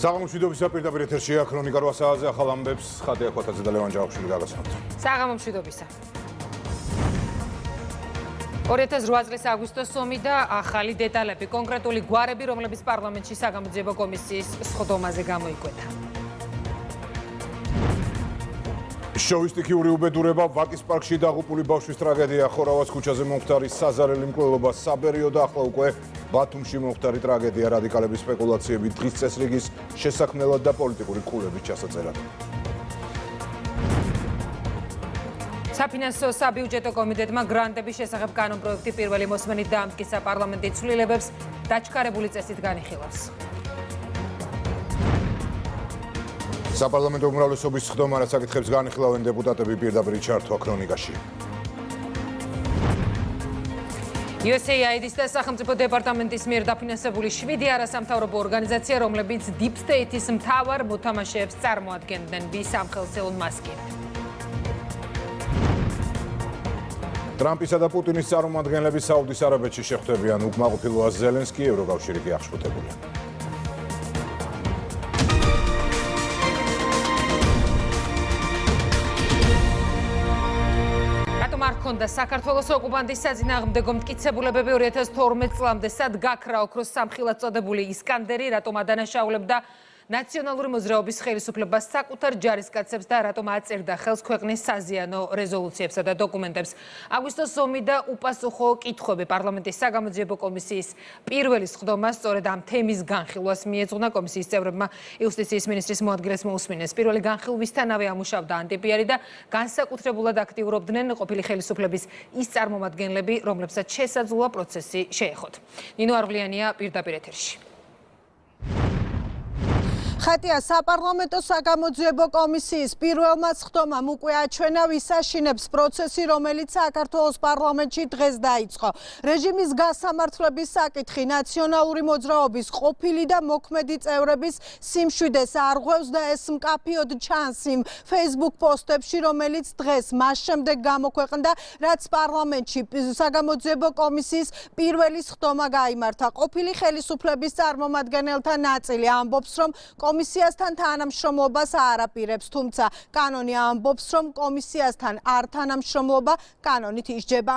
საღამომშვიდობისა პირდაპირ ეთერშია ქრონიკა 8 საათზე ახალ ამბებს ხატია ხვათაძე და ლევან ჯავახიშვილი გაგაცნობთ. საღამომშვიდობისა. 2008 წლის აგვისტოს ომი და ახალი დეტალები, კონკრეტული გვარები, რომლებიც პარლამენტში საგამოძიებო კომისიის სხდომაზე გამოიკვეთა. შოვის სტიქიური უბედურება, ვაკის პარკში დაღუპული ბავშვის ტრაგედია, ხორავაც ქუჩაზე მომხდარი საზარელი მკვლელობა, საბერიო და ახლა უკვე ბათუმში მომხდარი ტრაგედია, რადიკალების სპეკულაციები დღის წესრიგის შესაქმნელად და პოლიტიკური კულების ჩასაწერად. საფინანსო საბიუჯეტო კომიტეტმა გრანტების შესახებ კანონპროექტი პირველი მოსმენით დაამტკიცა პარლამენტის ცვლილებებს დაჩქარებული წესით განიხილავს. საპარლამენტო უმრავლესობის სხდომა რაც საკითხებს განიხილავენ დეპუტატები პირდაპირ ჩართვა ქრონიკაში. USAID-ის და სახელმწიფო დეპარტამენტის მიერ დაფინანსებული 7 არასამთავრობო ორგანიზაცია, რომლებიც Deep State-ის მთავარ მოთამაშეებს წარმოადგენდნენ, ვის ამხელსელონ მასკი. ტრამპისა და პუტინის წარმომადგენლები საუდის არაბეთში შეხვდებიან, უკმაყოფილოა ზელენსკი, ევროკავშირი კი აღშფოთებულია. არ ქონდა საქართველოს ოკუპანტის საწინააღმდეგო მტკიცებულებები 2012 წლამდე სად გაქრა ოქროს სამხილად წოდებული ისკანდერი, რატომ ადანაშაულებდა ნაციონალური მოძრაობის ხელისუფლებას საკუთარ ჯარისკაცებს და რატომ აწერდა ხელს ქვეყნის საზიანო რეზოლუციებსა და დოკუმენტებს. აგვისტოს ომი და უპასუხო კითხვები პარლამენტის საგამოძიებო კომისიის პირველი სხდომა სწორედ ამ თემის განხილვას მიეძღვნა. კომისიის წევრებმა იუსტიციის მინისტრის მოადგილეს მოусმინეს. პირველი განხილვისთანავე ამუშავდა ანტიპიარი და განსაკუთრებულად აქტიურობდნენ ყოფილი ხელისუფლების ის წარმომადგენლები, რომლებსაც შესაძლოა პროცესი შეეხოთ. ნინო არღლიანია პირდაპირ ეთერში. ხატია საპარლამენტო საგამოძიებო კომისიის პირველმა სხდომამ უკვე აჩვენა ვისაშინებს პროცესი, რომელიც საქართველოს პარლამენტში დღეს დაიწყო. რეჟიმის გასამართლების საკითხი ნაციონალური მოძრაობის ყოფილი და მოქმედი წევრების სიმშვიდეს არღვევს და ეს მკაფიოდ ჩანს იმ Facebook პოსტებში, რომელიც დღეს მას შემდეგ გამოქვეყნდა, რაც პარლამენტში საგამოძიებო კომისიის პირველი სხდომა გაიმართა. ყოფილი ხელისუფლების წარმომადგენელთა ნაწილი ამბობს, რომ კომისიასთან თანამშრომლობას არ აპირებს, თუმცა კანონი ამბობს, რომ კომისიასთან არ თანამშრომლობა კანონით ისჯება.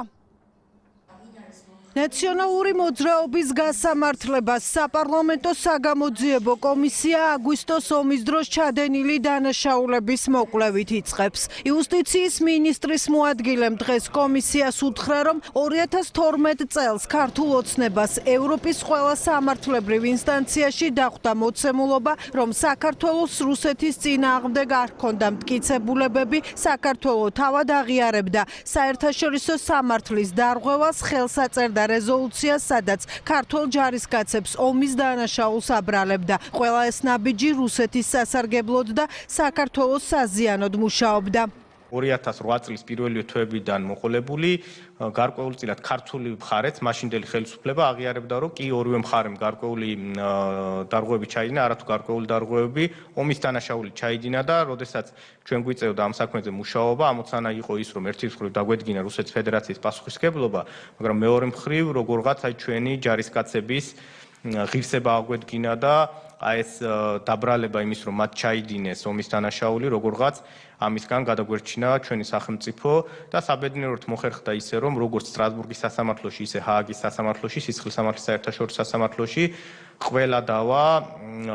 ნაციონალური მოძრაობის გასამართლებას საპარლამენტო საგამოძიებო კომისია აგვისტოს ომის დროს ჩადენილი დანაშაულების მოკვლევით იწყებს. იუსტიციის მინისტრის მოადგილემ დღეს კომისიას უთხრა, რომ 2012 წელს ქართულ ოცნებას ევროპის ყველა სამართლებრივ ინსტანციაში დახვდა მოცემულობა, რომ საქართველოს რუსეთის წინააღმდეგ არ ჰქონდა მტკიცებულებები, საქართველო თავად აღიარებდა საერთაშორისო სამართლის დარღვევას, ხელს აწერდა რეზოლუცია, სადაც ქართულ ჯარისკაცებს ომის დანაშაულს აბრალებდა. ყველა ეს ნაბიჯი რუსეთის სასარგებლოდ და საქართველოს საზიანოდ მუშაობდა. 2008 წლის პირველი თვეებიდან მოყოლებული გარკვეულწილად ქართული მხარეც მაშინდელი ხელისუფლება აღიარებდა, რომ კი ორივე მხარემ გარკვეული დარღვევები ჩაიდინა, არათუ გარკვეული დარღვევები ომის დანაშაული ჩაიდინა და როდესაც ჩვენ გვიწევდა ამ საქმეზე მუშაობა, ამოცანა იყო ის, რომ ერთი მხრივ დაგვედგინა რუსეთის ფედერაციის პასუხისმგებლობა, მაგრამ მეორე მხრივ როგორღაც ჩვენი ჯარისკაცების ღირსება აგვედგინა და ეს დაბრალება იმის, რომ მათ ჩაიდინეს ომის დანაშაული, როგორღაც ამისგან გადაგვერჩინა ჩვენი სახელმწიფო და საბედნიეროდ მოხერხდა ისე, რომ როგორც სტრასბურგის სასამართლოში, ისე ჰააგის სასამართლოში, სისხლის სამართლის საერთაშორისო სასამართლოში ყველა დავა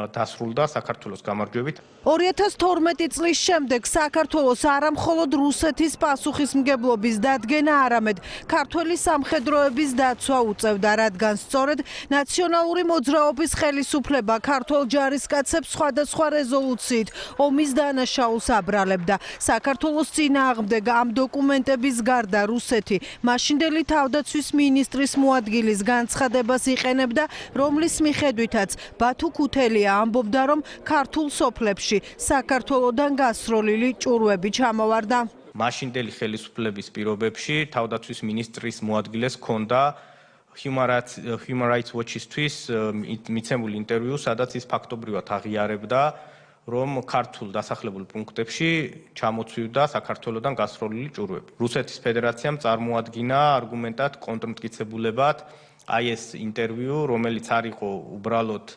დასრულდა საქართველოს გამარჯვებით. 2012 წლის შემდეგ საქართველოს არა მხოლოდ რუსეთის პასუხისმგებლობის დადგენა, არამედ ქართველი სამხედროების დაცვა უწევდა, რადგან სწორედ ნაციონალური მოძრაობის ხელისუფლება ქართულ ჯარისკაცებს სხვადასხვა რეზოლუციით ომის დანაშაულს აბრალებდა. საქართველოს წინააღმდეგ ამ დოკუმენტების გარდა რუსეთი მაშინდელი თავდაცვის მინისტრის მოადგილის განცხადებას იყენებდა, რომლის მიხედვითაც ბათუ ქუთელია ამბობდა, რომ ქართულ სოფლებში საქართველოდან გასროლილი ჭურვები ჩამოვარდა. მაშინდელი ხელისუფლების პირობებში თავდაცვის მინისტრის მოადგილეს ჰქონდა Human Rights Watch-ისთვის მიცემული ინტერვიუ, სადაც ის ფაქტობრივად აღიარებდა, რომ ქართულ დასახლებულ პუნქტებში ჩამოცვივდა საქართველოდან გასროლილი ჭურვები. რუსეთის ფედერაციამ წარმოადგინა არგუმენტად კონტრმტკიცებულებად აი ეს ინტერვიუ, რომელიც არ იყო უბრალოდ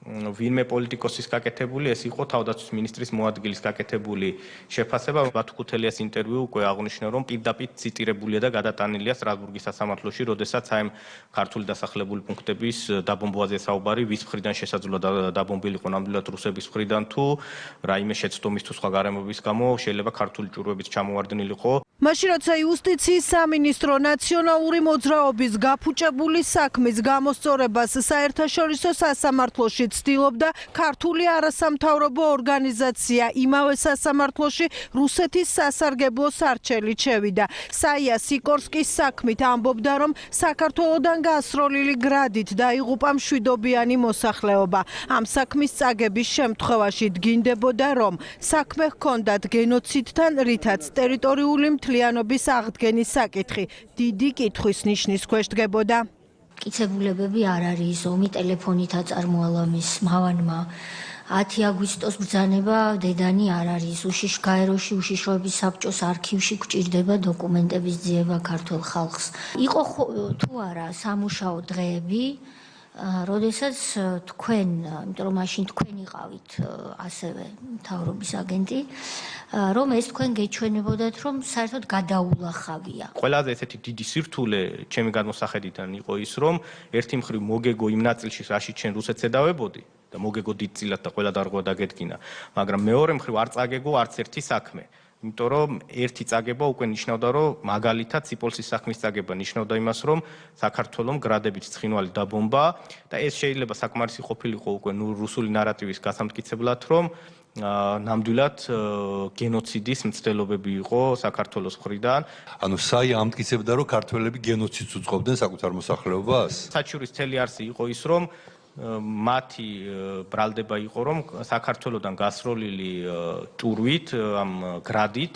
ვინმე პოლიტიკოსის გაკეთებული, ეს იყო თავდაცვის მინისტრის მოადგილის გაკეთებული შეფასება. ბათუკუთელიას ინტერვიუ უკვე აღნიშნა, რომ პირდაპირ ციტირებულია და გადატანილია სტრასბურგის სასამართლოში, როდესაც აი ქართული დასახლებული პუნქტების დაბომბვაზე საუბარი, ვის მხრიდან შესაძლოა დაბომბილიყო ნამდვილად რუსების მხრიდან თუ რაიმე შეცდომის თუ სხვა გარემოების გამო შეიძლება ქართული ჭურვებიც ჩამოვარდნილიყო. მაშინ როცა იუსტიციის სამინისტრო ნაციონალური მოძრაობის გაფუჭებული საქმის გამოსწორებას საერთაშორისო სასამართლოში ცდილობდა, ქართული არასამთავრობო ორგანიზაცია იმავე სასამართლოში რუსეთის სასარგებლო სარჩელით შევიდა. საია სიკორსკის საქმით ამბობდა, რომ საქართველოდან გასროლილი გრადით დაიღუპა მშვიდობიანი მოსახლეობა. ამ საქმის წაგების შემთხვევაში დგინდებოდა, რომ საქმე ჰქონდათ გენოციდთან, რითაც ტერიტორიული მთლიანობის აღდგენის საკითხი დიდი კითხვის ნიშნის ქვეშ დგებოდა. მტკიცებულებები არ არის, ომი ტელეფონით აწარმოალა მის მავანმა. 10 აგვისტოს ბრძანება დედანი არ არის. უშიშ გაეროში უშიშროების საბჭოს არქივში გვჭირდება დოკუმენტების ძიება ქართულ ხალხს. იყო თუ არა სამუშაო დღეები, როდესაც თქვენ, იმიტომ რომ მაშინ თქვენ იყავით ასევე მთავრობის აგენტი, რომ ეს თქვენ გეჩვენებოდათ, რომ საერთოდ გადაულახავია. ყველაზე ესეთი დიდი სირთულე ჩემი გადმოსახედიდან იყო ის, რომ ერთი მხრივ მოგეგო იმ ნაწილში, რაშიც შენ რუსეთს ედავებოდი და მოგეგო დიდწილად და ყველა დარღვა დაგედგინა, მაგრამ მეორე მხრივ არ წაგეგო არც ერთი საქმე. იმიტომ რომ ერთი წაგება უკვე ნიშნავდა, რომ მაგალითად სიპოლსის საქმის წაგება ნიშნავდა იმას, რომ საქართველოს გრადებით ცხინვალი დაბომბა და ეს შეიძლება საკმარისი ყოფილიყო უკვე რუსული ნარატივის გასამტკიცებლად, რომ ნამდვილად გენოციდის მცდელობები იყო საქართველოს მხრიდან. ანუ საი ამტკიცებდა, რომ ქართველები გენოციდს უწყობდნენ საკუთარ მოსახლეობას? საჩურის მთელი არსი იყო ის, რომ მათი ბრალდება იყო, რომ საქართველოსდან გასროლილი ჭურვით, ამ გრადით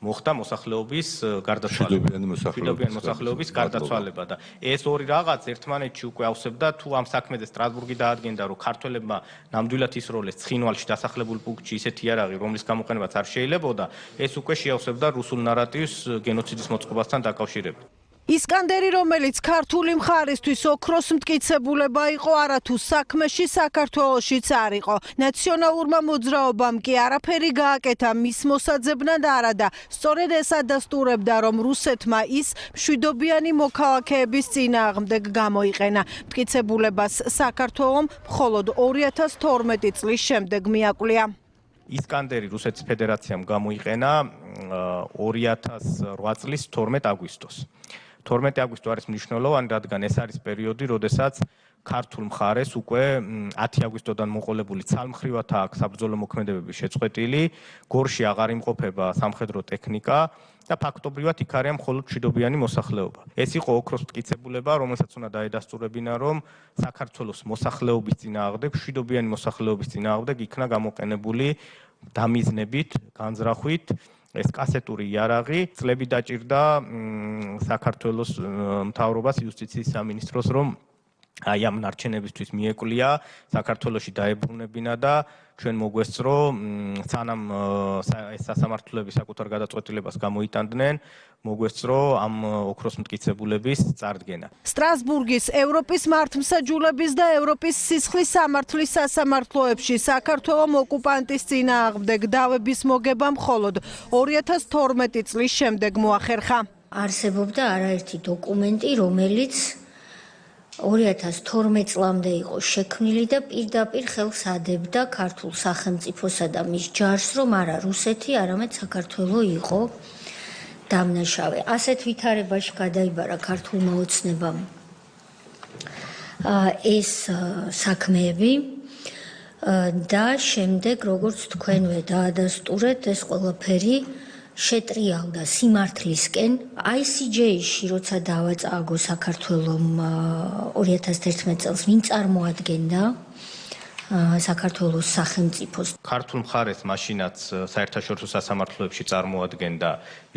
მოხდა მოსახლეობის გარდაცვალება. მშვიდობიანი მოსახლეობის გარდაცვალება და ეს ორი რაღაც ერთმანეთში უკვე ავსებდა, თუ ამ საქმეზე სტრასბურგი დაადგენდა, რომ ქართველებმა ნამდვილად ისროლეს ცხინვალში დასახლებულ პუნქტში ისეთი იარაღი, რომლის გამოყენებაც არ შეიძლებოდა, ეს უკვე შეავსებდა რუსულ ნარატივს გენოციდის მოწყობასთან დაკავშირებით. ისკანდერი, რომელიც ქართული მხარისთვის ოქროს მტკიცებულება იყო, არათუ საქმეში საქართველოშიც არ იყო. ნაციონალურმა მოძრაობამ კი არაფერი გააკეთა მის მოსაძებნად არადა. სწორედ ეს ადასტურებდა, რომ რუსეთმა ის მშვიდობიანი მოქალაქეების წინააღმდეგ გამოიყენა. მტკიცებულებას საქართველომ მხოლოდ 2012 წლის შემდეგ მიაკვლია. ისკანდერი რუსეთის ფედერაციამ გამოიყენა 2008 წლის 12 აგვისტოს. 12 აგვისტო არის მნიშვნელოვანი, რადგან ეს არის პერიოდი, როდესაც ქართულ მხარეს უკვე 10 აგვისტოდან მოყოლებული ცალმხრივად აქვს საბრძოლო მოქმედებები შეწყვეტილი, გორში აღარ იმყოფება სამხედრო ტექნიკა და ფაქტობრივად იქ არის მხოლოდ მშვიდობიანი მოსახლეობა. ეს იყო ოქროს მტკიცებულება, რომელსაც უნდა დაედასტურებინა, რომ საქართველოს მოსახლეობის წინააღმდეგ, მშვიდობიანი მოსახლეობის წინააღმდეგ იქნა გამოყენებული დამიზნებით, განზრახვით ეს კასეტური იარაღი. წლები დაჭირდა საქართველოს მთავრობას, იუსტიციის სამინისტროს, რომ აი ამ ნარჩენებისთვის მიეკვლია, საქართველოში დაებრუნებინა და ჩვენ მოგვესწრო, სანამ ეს სასამართლოები საკუთარ გადაწყვეტილებას გამოიტანდნენ, მოგვესწრო ამ ოქროს მტკიცებულების წარდგენა. სტრასბურგის ევროპის მართლმსაჯულების და ევროპის სისხლის სამართლის სასამართლოებში საქართველოს ოკუპანტის წინააღმდეგ დავების მოგება მხოლოდ 2012 წლის შემდეგ მოახერხა. არსებობდა არაერთი დოკუმენტი, რომელიც 2012 წლამდე იყო შექმნილი და პირდაპირ ხელს ადებდა ქართულ სახელმწიფოსა და მის ჯარს, რომ არა რუსეთი, არამედ საქართველო იყო დამნაშავე. ასეთ ვითარებაში გადაიბარა ქართულმა ოცნებამ ეს საქმეები და შემდეგ, როგორც თქვენვე დაადასტურეთ, ეს ყველაფერი შეტრიალდა სიმართლისკენ. ICJ-ში, როცა დავაწააგო საქართველომ 2011 წელს, ვინ წარმოადგენდა საქართველოს სახელმწიფოს. ქართულ მხარეს მაშინაც საერთაშორისო სასამართლოებში წარმოადგენდა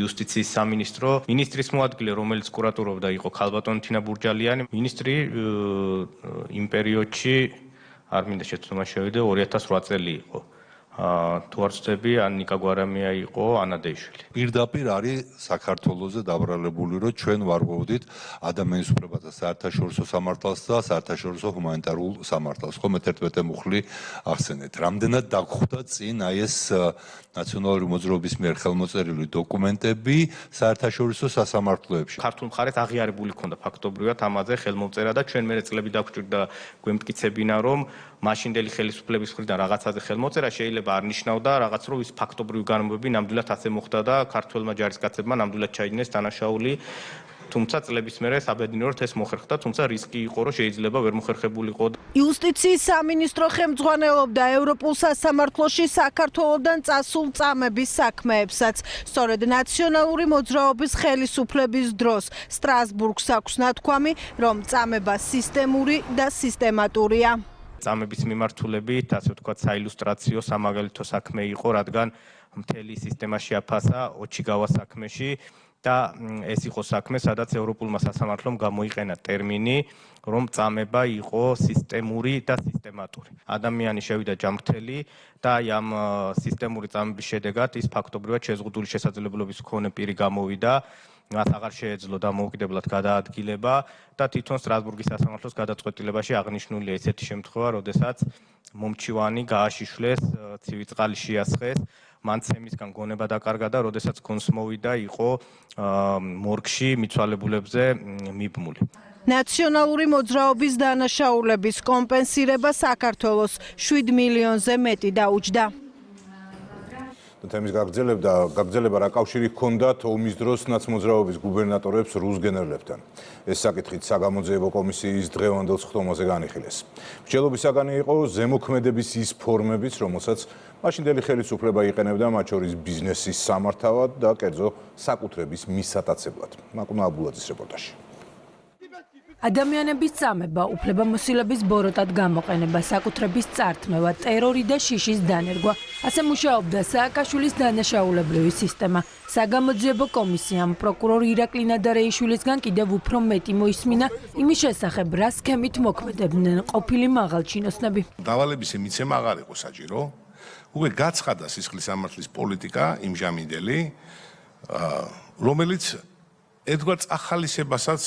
იუსტიციის სამინისტრო. მინისტრის მოადგილე, რომელიც კურატორობდა, იყო ქალბატონი თინა ბურჯალიანი. მინისტრი იმ პერიოდში არ მინდა შეცდომა შევიდე 2008 წელი იყო. თუ არ ვცდები, ან ნიკა გვარამია იყო, ან ადეიშვილი. პირდაპირ არის საქართველოზე დაბრალებული, რომ ჩვენ ვარღვევდით ადამიანის უფლებათა საერთაშორისო სამართალს და საერთაშორისო ჰუმანიტარულ სამართალს. ხომ ერთ-ერთი მუხლი ახსენეთ. რამდენად დაგხვდა წინ აი ეს ნაციონალური მოძრაობის მიერ ხელმოწერილი დოკუმენტები საერთაშორისო სასამართლოებში. ქართულ მხარეს აღიარებული ქონდა ფაქტობრივად ამაზე ხელმოწერა და ჩვენ მერე წლები დაგვჭირდა გვემტკიცებინა, რომ მაშინდელი ხელისუფლების მხრიდან რაღაცაზე ხელმოწერა შეიძლება არ ნიშნავდა რაღაც, რომ ის ფაქტობრივი განმეორებები ნამდვილად ასე მოხდა და ქართველმა ჯარისკაცებმა ნამდვილად ჩაიდინეს დანაშაული. თუმცა წლების მერე საბედნიეროდ ეს მოხერხდა, თუმცა რისკი იყო, რომ შეიძლება ვერ მოხერხებულიყო. იუსტიციის სამინისტრო ხელმძღვანელობდა ევროპულ სასამართლოში საქართველოსთან წასულ წამების საქმეებსაც. სწორედ ნაციონალური მოძრაობის ხელისუფლების დროს სტრასბურგს აქვს ნათქვამი, რომ წამება სისტემური და სისტემატურია. წამების მიმართულებით, ასე ვთქვათ, საილუსტრაციო სამაგალითო საქმე იყო, რადგან მთელი სისტემა შეაფასა ოჩიგავა საქმეში და ეს იყო საქმე, სადაც ევროპულმა სასამართლომ გამოიყენა ტერმინი, რომ წამება იყო სისტემური და სისტემატური. ადამიანი შევიდა ჯანმრთელი და ამ სისტემური წამების შედეგად ის ფაქტობრივად შეზღუდული შესაძლებლობის მქონე პირი გამოვიდა. მას აღარ შეეძლო დამოუკიდებლად გადაადგილება და თვითონ სტრასბურგის სასამართლოს გადაწყვეტილებაში აღნიშნულია ესეთი შემთხვევა, როდესაც მომჩივანი გააშიშვლეს, ცივი წყალი შეასხეს, მან ცემისგან გონება დაკარგა და როდესაც გონს მოვიდა, იყო მორგში მიცვალებულებზე მიბმული. ნაციონალური მოძრაობის დანაშაულების კომპენსირება საქართველოს 7 მილიონზე მეტი დაუჯდა. თემის გაგრძელება რა კავშირი ჰქონდათ ომის დროს ნაცმოძრაობის გუბერნატორებს რუს გენერლებთან. ეს საკითხით საგამოძიებო კომისიის დღევანდელ სხდომაზე განიხილეს. მსჯელობის საგანი იყო ზემოქმედების ის ფორმებიც, რომელსაც მაშინდელი ხელისუფლება იყენებდა მათ შორის ბიზნესის სამართავად და კერძო საკუთრების მისატაცებლად. მაკუნა აბულაძის რეპორტაჟი. ადამიანების წამება, უფლებამოსილების ბოროტად გამოყენება, საკუთრების წართმევა, ტერორი და შიშის დანერგვა. ასე მუშაობდა სააკაშვილის დანაშაულებრივი სისტემა. საგამოძიებო კომისიამ პროკურორ ირაკლი ნადარეიშვილისგან კიდევ უფრო მეტი მოისმინა იმის შესახებ, რა სქემით მოქმედებდნენ ყოფილი მაღალჩინოსნები. დავალების მიცემა აღარ იყო საჭირო. უკვე გაცხადა სისხლის სამართლის პოლიტიკა იმჟამინდელი, რომელიც ერთგვარ ახალისებასაც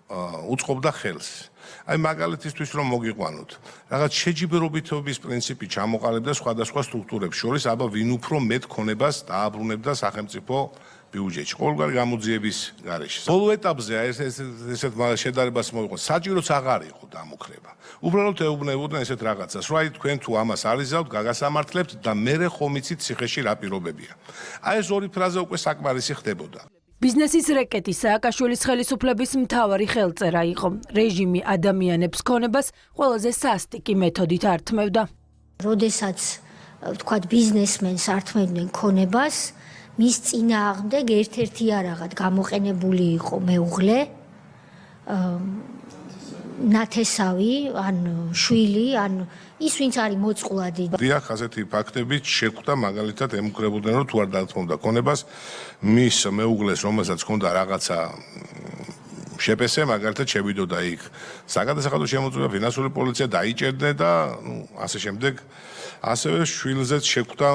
უწყობდა ხელს. აი მაგალითისთვის რომ მოგიყვანოთ, რაღაც შეჯიბრობითობის პრინციპი ჩამოყალიბდა სხვადასხვა სტრუქტურებს შორის, აბა ვინ უფრო მეტ ქონებას დააბრუნებდა სახელმწიფო ბიუჯეტში, ყოველგვარი გამოძიების გარეშე. ბოლო ეტაპზე ესეთ შედარებას მოიყო, საჭიროც აღარ იყო დამოქრება. უბრალოდ ეუბნებოდნენ ესეთ რაღაცას, რომ აი თქვენ თუ ამას არიზავთ, გაგასამართლებთ და მერე ხომ იცით ციხეში რა პირობებია. აი ეს ორი ფრაზა უკვე საკმარისი ხდებოდა. ბიზნესის რეკეტი სააკაშვილის ხელისუფლების მთავარი ხელწერა იყო. რეჟიმი ადამიანებს ქონებას ყველაზე სასტიკი მეთოდით ართმევდა. როდესაც ვთქვათ ბიზნესმენს ართმევდნენ ქონებას, მის წინააღმდეგ ერთ-ერთი არაღად გამოყენებული იყო მეუღლე, ნათესავი, ან შვილი, ან ის ვინც არის მოწყვლადი. დიახ, ასეთი ფაქტებით შეხვდა მაგალითად ემუქრებოდნენ, რომ თუ არ დათმობდა ქონებას, მის მეუღლეს, რომელსაც ჰქონდა რაღაცა შეპესე, მაგალითად შევიდოდა იქ საგადასახადო შემოწმება, ფინანსური პოლიცია დაიჭერდნენ და ასე შემდეგ. ასევე შვილზეც შეხვდა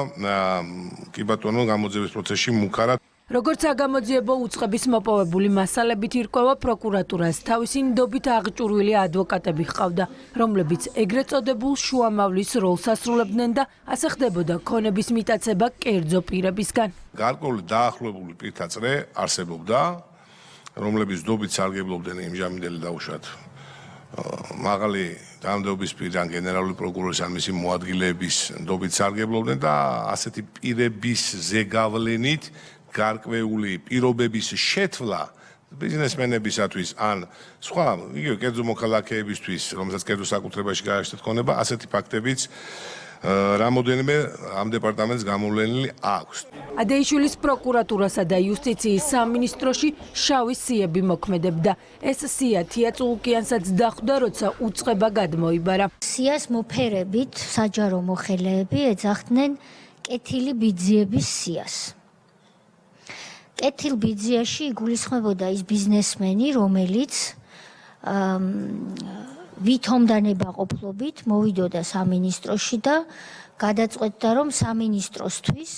კი ბატონო გამოძიების პროცესში მუქარად. როგორც საგამოძიებო უწყების მოპოვებული მასალებით ირკვევა, პროკურატურას თავისი ნდობით აღჭურვილი ადვოკატები ჰყავდა, რომლებიც ეგრეთ წოდებულ შუამავლის როლს ასრულებდნენ და ასე ხდებოდა ქონების მიტაცება კერძო პირებისგან. გარკვეული დაახლოებული პირთა წრე არსებობდა, რომლებიც ნდობით სარგებლობდნენ იმჟამინდელი დაუშვათ მაღალი თანამდებობის პირიდან გენერალური პროკურორის ან მისი მოადგილეების ნდობით სარგებლობდნენ და ასეთი პირების ზეგავლენით გარკვეული პირობების შეთვლა ბიზნესმენებისათვის ან სხვა იგივე კერძო მოქალაქეებისთვის, რომელსაც კერძო საკუთრებაში გააჩნდათ ქონება, ასეთი ფაქტებიც რამოდენიმე ამ დეპარტამენტს გამოვლენილი აქვს. ადეიშვილის პროკურატურასა და იუსტიციის სამინისტროში შავი სიები მოქმედებდა. ეს სია თია წულკიანსაც დახვდა, როცა უწყება გადმოიბარა. სიას მოფერებით საჯარო მოხელეები ეძახდნენ კეთილი ბიძიების სიას. კეთილ ბიძიაში იგულისხმებოდა ის ბიზნესმენი, რომელიც ვითომდანებაყოფლობით მოვიდოდა სამინისტროში და გადაწყვეტდა, რომ სამინისტროსთვის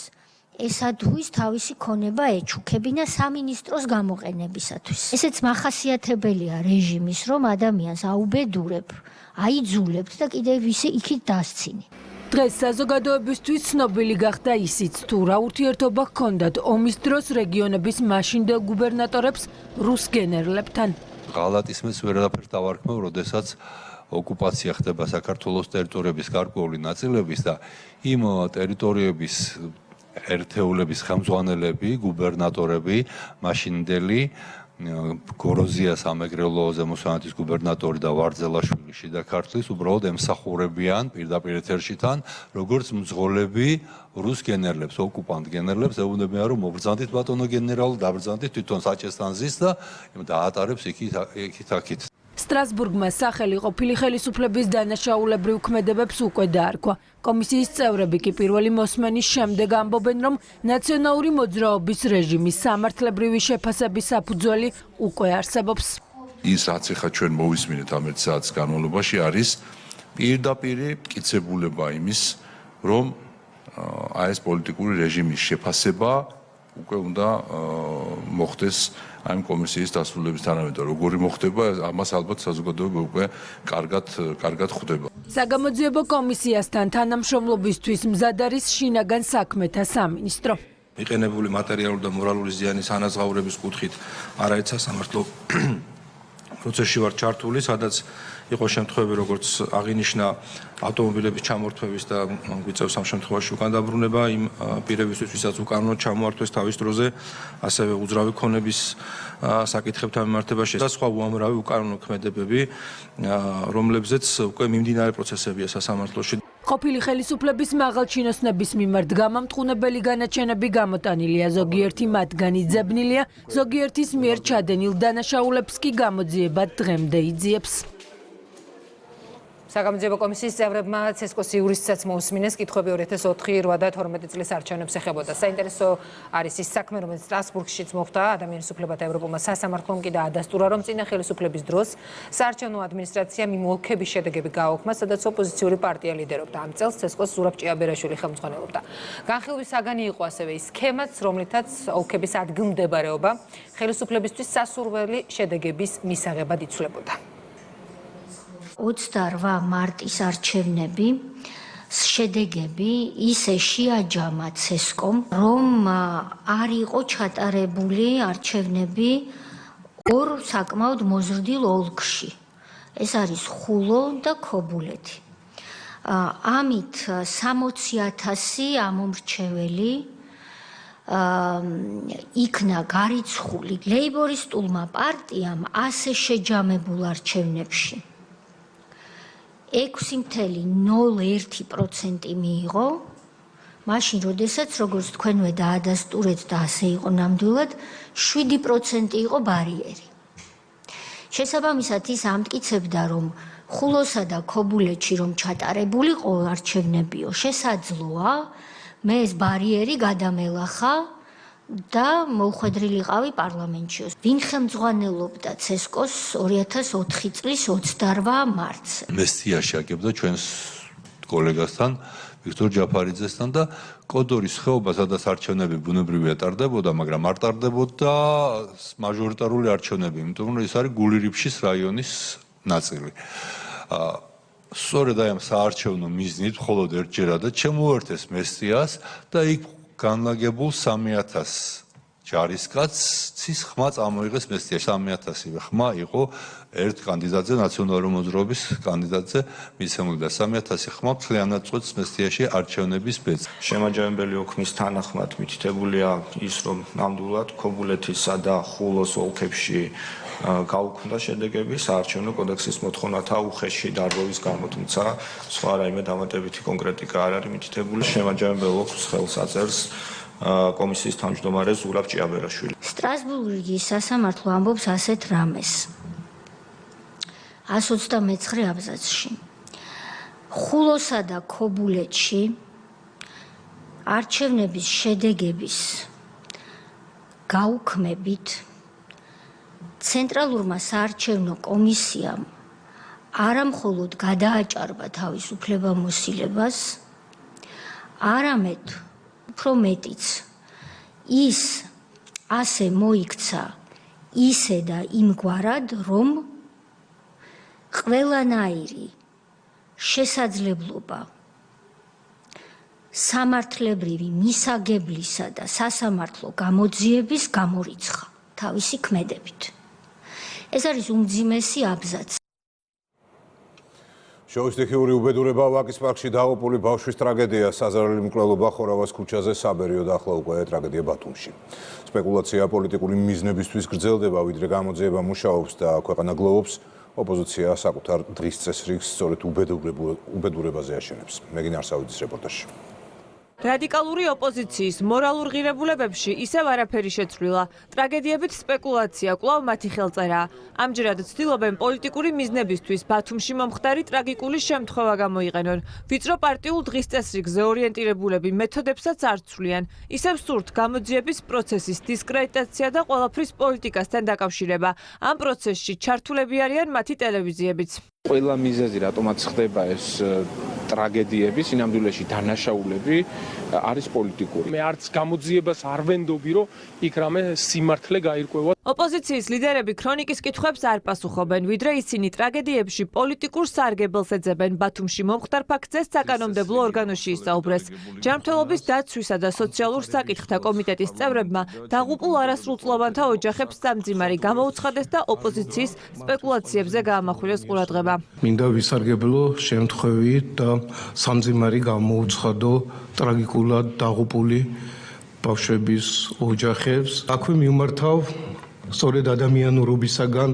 ესადღვის თავისი ქონება ეჩუქებინა სამინისტროს გამოყენებისათვის. ესეც მახასიათებელია რეჟიმის, რომ ადამიანს აუბედურებ, აიძულებთ და კიდევ ისე იქით დასცინი. დღეს საზოგადოებისთვის ცნობილი გახდა ისიც, თუ რა ურთიერთობა ჰქონდათ ომის დროს რეგიონების მაშინდელ გუბერნატორებს რუს გენერლებთან. ღალატისმეს ვერაფერს დავარქმევ, როდესაც ოკუპაცია ხდება საქართველოს ტერიტორიების გარკვეული ნაწილების და იმ ტერიტორიების ერთეულების ხელმძღვანელები, გუბერნატორები, მაშინდელი გოროზია სამეგრელო ზემოსვანეთის გუბერნატორი და ვარძელაშვილი შიდა ქართლის უბრალოდ ემსახურებიან პირდაპირ ეთერშითან, როგორც მძღოლები რუს გენერლებს, ოკუპანტ გენერლებს, ეუბნებიან, რომ მობრძანდით ბატონო გენერალი, დაბრძანდით თვითონ საჭესთან ზის და დაატარებს იქით-აქით. სტრასბურგმა სახელი ყოფილი ხელისუფლების დანაშაულებრივ ქმედებებს უკვე დაარქვა. კომისიის წევრები კი პირველი მოსმენის შემდეგ ამბობენ, რომ ნაციონალური მოძრაობის რეჟიმის სამართლებრივი შეფასების საფუძველი უკვე არსებობს. ის რაც ახლა ჩვენ მოვისმინეთ ამ 1 საათის განმავლობაში არის პირდაპირი მტკიცებულება იმის, რომ ეს პოლიტიკური რეჟიმის შეფასება უკვე უნდა მოხდეს ამ კომისიის დასრულების თანამედროვე. როგორი მოხდება, ამას ალბათ საზოგადოება უკვე კარგად ხვდება. საგამოძიებო კომისიასთან თანამშრომლობისთვის მზად არის შინაგან საქმეთა სამინისტრო. მიყენებული მატერიალური და მორალური ზიანის ანაზღაურების კუთხით არაერთ სასამართლო პროცესში ვარ ჩართული, სადაც იყო შემთხვევები, როგორც აღინიშნა ავტომობილების ჩამორთმევის და გვიწევს ამ შემთხვევაში უკან დაბრუნება იმ პირებისთვის, ვისაც უკანონოდ ჩამოართვეს თავის დროზე, ასევე უძრავი ქონების საკითხებთან მიმართებაში და სხვა უამრავი უკანონო ქმედებები, რომლებზეც უკვე მიმდინარე პროცესებია სასამართლოში. ყოფილი ხელისუფლების მაღალჩინოსნების მიმართ გამამტყუნებელი განაჩენები გამოტანილია, ზოგიერთი მათგანი ძებნილია, ზოგიერთის მიერ ჩადენილ დანაშაულებს კი გამოძიება დღემდე იძიებს. საგამოძიებო კომისიის წევრებმა ცესკოს იურისტსაც მოусმინეს კითხვები 2004-8 და 12 წლის არჩევნებს ეხებოდა. საინტერესო არის ის საქმე, რომელიც სტრასბურგშიც მოხდა, ადამიანის უფლებათა ევროპულმა სასამართლომ კი დაადასტურა, რომ წინა ხელისუფლების დროს საარჩევნო ადმინისტრაციამ იმ ოლქების შედეგები გააუქმა, სადაც ოპოზიციური პარტია ლიდერობდა. ამ წელს ცესკოს ზურაბ ჭიაბერაშვილი ხელმძღვანელობდა. განხილვის საგანი იყო ასევე ის სქემაც, რომლითაც ოლქების ადგილმდებარეობა ხელისუფლებისთვის სასურველი შედეგების მისაღებად იცვლებოდა. 28 მარტის არჩევნები შედეგები ისე შეაჯამა ცესკომ, რომ არ იყო ჩატარებული არჩევნები ორ საკმაოდ მოზრდილ ოლქში. ეს არის ხულო და ქობულეთი. ამით 60,000 ამომრჩეველი იქნა გარიცხული ლეიბორისტულმა პარტიამ ასე შეჯამებულ არჩევნებში. 6.01% მიიღო, მაშინ როდესაც როგორც თქვენვე დაადასტურეთ და ასე იყო ნამდვილად, 7% იყო ბარიერი. შესაბამისად ის ამტკიცებდა, რომ ხულოსა და ქობულეთში რომ ჩატარებულიყო არჩევნებიო, შესაძლოა მე ეს ბარიერი გადამელახა და მოუხვედრილიყავი პარლამენტში. ვინ ხელმძღვანელობდა ცესკოს 2004 წლის 28 მარტს? მესტიაში აგებდა ჩვენს კოლეგასთან, ვიქტორ ჯაფარიძესთან და კოდორის ხეობა, სადაც არჩევნები ბუნებრივია ტარდებოდა, მაგრამ არ ტარდებოდა მაჟორიტარული არჩევნები, იმიტომ რომ ეს არის გულირიფშის რაიონის ნაწილი. სწორედ აი ამ საარჩევნო მიზნით მხოლოდ ერთჯერადად შემოერთეს მესტიას და იქ განლაგებულ 3,000 ჯარისკაცის ხმა წამოიღეს მესტიაში. 3,000-ივე ხმა იყო ერთ კანდიდატზე, ნაციონალური მოძრაობის კანდიდატზე მიცემული და 3,000 ხმა მთლიანად წყვეტს მესტიაში არჩევნების ბეწს. შემაჯამებელი ოქმის თანახმად მითითებულია ის, რომ ნამდვილად ქობულეთისა და ხულოს ოლქებში გაუქმდა შედეგები საარჩევნო კოდექსის მოთხოვნათა უხეში დარღვევის გამო, თუმცა სხვა რაიმე დამატებითი კონკრეტიკა არ არის მითითებული. შემაჯამებელ ოქმს ხელს აწერს კომისიის თავმჯდომარე ზურაბ ჭიაბერაშვილი. სტრასბურგის სასამართლო ამბობს ასეთ რამეს. 129 აბზაცში. ხულოსა და ქობულეთში არჩევნების შედეგების გაუქმებით ცენტრალურმა საარჩევნო კომისიამ არა მხოლოდ გადააჭარბა თავის უფლებამოსილებას, არამედ უფრო მეტიც ის ასე მოიქცა ისე და იმგვარად, რომ ყველანაირი შესაძლებლობა სამართლებრივი მისაგებლისა და სასამართლო გამოძიების გამორიცხა თავისი ქმედებით. ეს არის უმძიმესი აბზაცი. შოუს სტიქიური უბედურება ვაკის პარკში დაღუპული ბავშვის ტრაგედია, საზარელი მკვლელობა ხორავას ქუჩაზე საბერიო და ახლა უკვე ტრაგედია ბათუმში. სპეკულაცია პოლიტიკური მიზნებისთვის გრძელდება, ვიდრე გამოძიება მუშაობს და ქვეყანა გლოვობს, ოპოზიცია საკუთარ დღის წესრიგს სწორედ უბედურებაზე აშენებს. მეგინ არსავიძის რეპორტაჟი. რადიკალური ოპოზიციის მორალურ ღირებულებებში ისევ არაფერი შეცვლილა. ტრაგედიებით სპეკულაცია კვლავ მათი ხელწერაა. ამჯერად ცდილობენ პოლიტიკური მიზნებისთვის ბათუმში მომხდარი ტრაგიკული შემთხვევა გამოიყენონ. ვიწრო პარტიულ დღის წესრიგზე ორიენტირებულები მეთოდებსაც არ ცვლიან. ისევ სურთ გამოძიების პროცესის დისკრედიტაცია და ყველაფრის პოლიტიკასთან დაკავშირება. ამ პროცესში ჩართულები არიან მათი ტელევიზიებიც. ყველა მიზეზი რატომაც ხდება ეს ტრაგედიები, სინამდვილეში დანაშაულები არის პოლიტიკური. მე არც გამოძიებას არ ვენდობი, რომ იქ რამე სიმართლე გაირკვევა. ოპოზიციის ლიდერები ქრონიკის კითხვებს არ პასუხობენ, ვიდრე ისინი ტრაგედიებში პოლიტიკურ სარგებელს ეძებენ. ბათუმში მომხდარ ფაქტზე საკანონმდებლო ორგანოში ისაუბრეს. ჯანმრთელობის დაცვისა და სოციალურ საკითხთა კომიტეტის წევრებმა დაღუპულ არასრულწლოვანთა ოჯახებს სამძიმარი გამოუცხადეს და ოპოზიციის სპეკულაციებზე გაამახვილეს ყურადღება. მინდა ვისარგებლო შემთხვევით და სამძიმარი გამოუცხადო ტრაგიკულად დაღუპული ბავშვების ოჯახებს. აქვე მიმართავ სწორედ ადამიანურობისაგან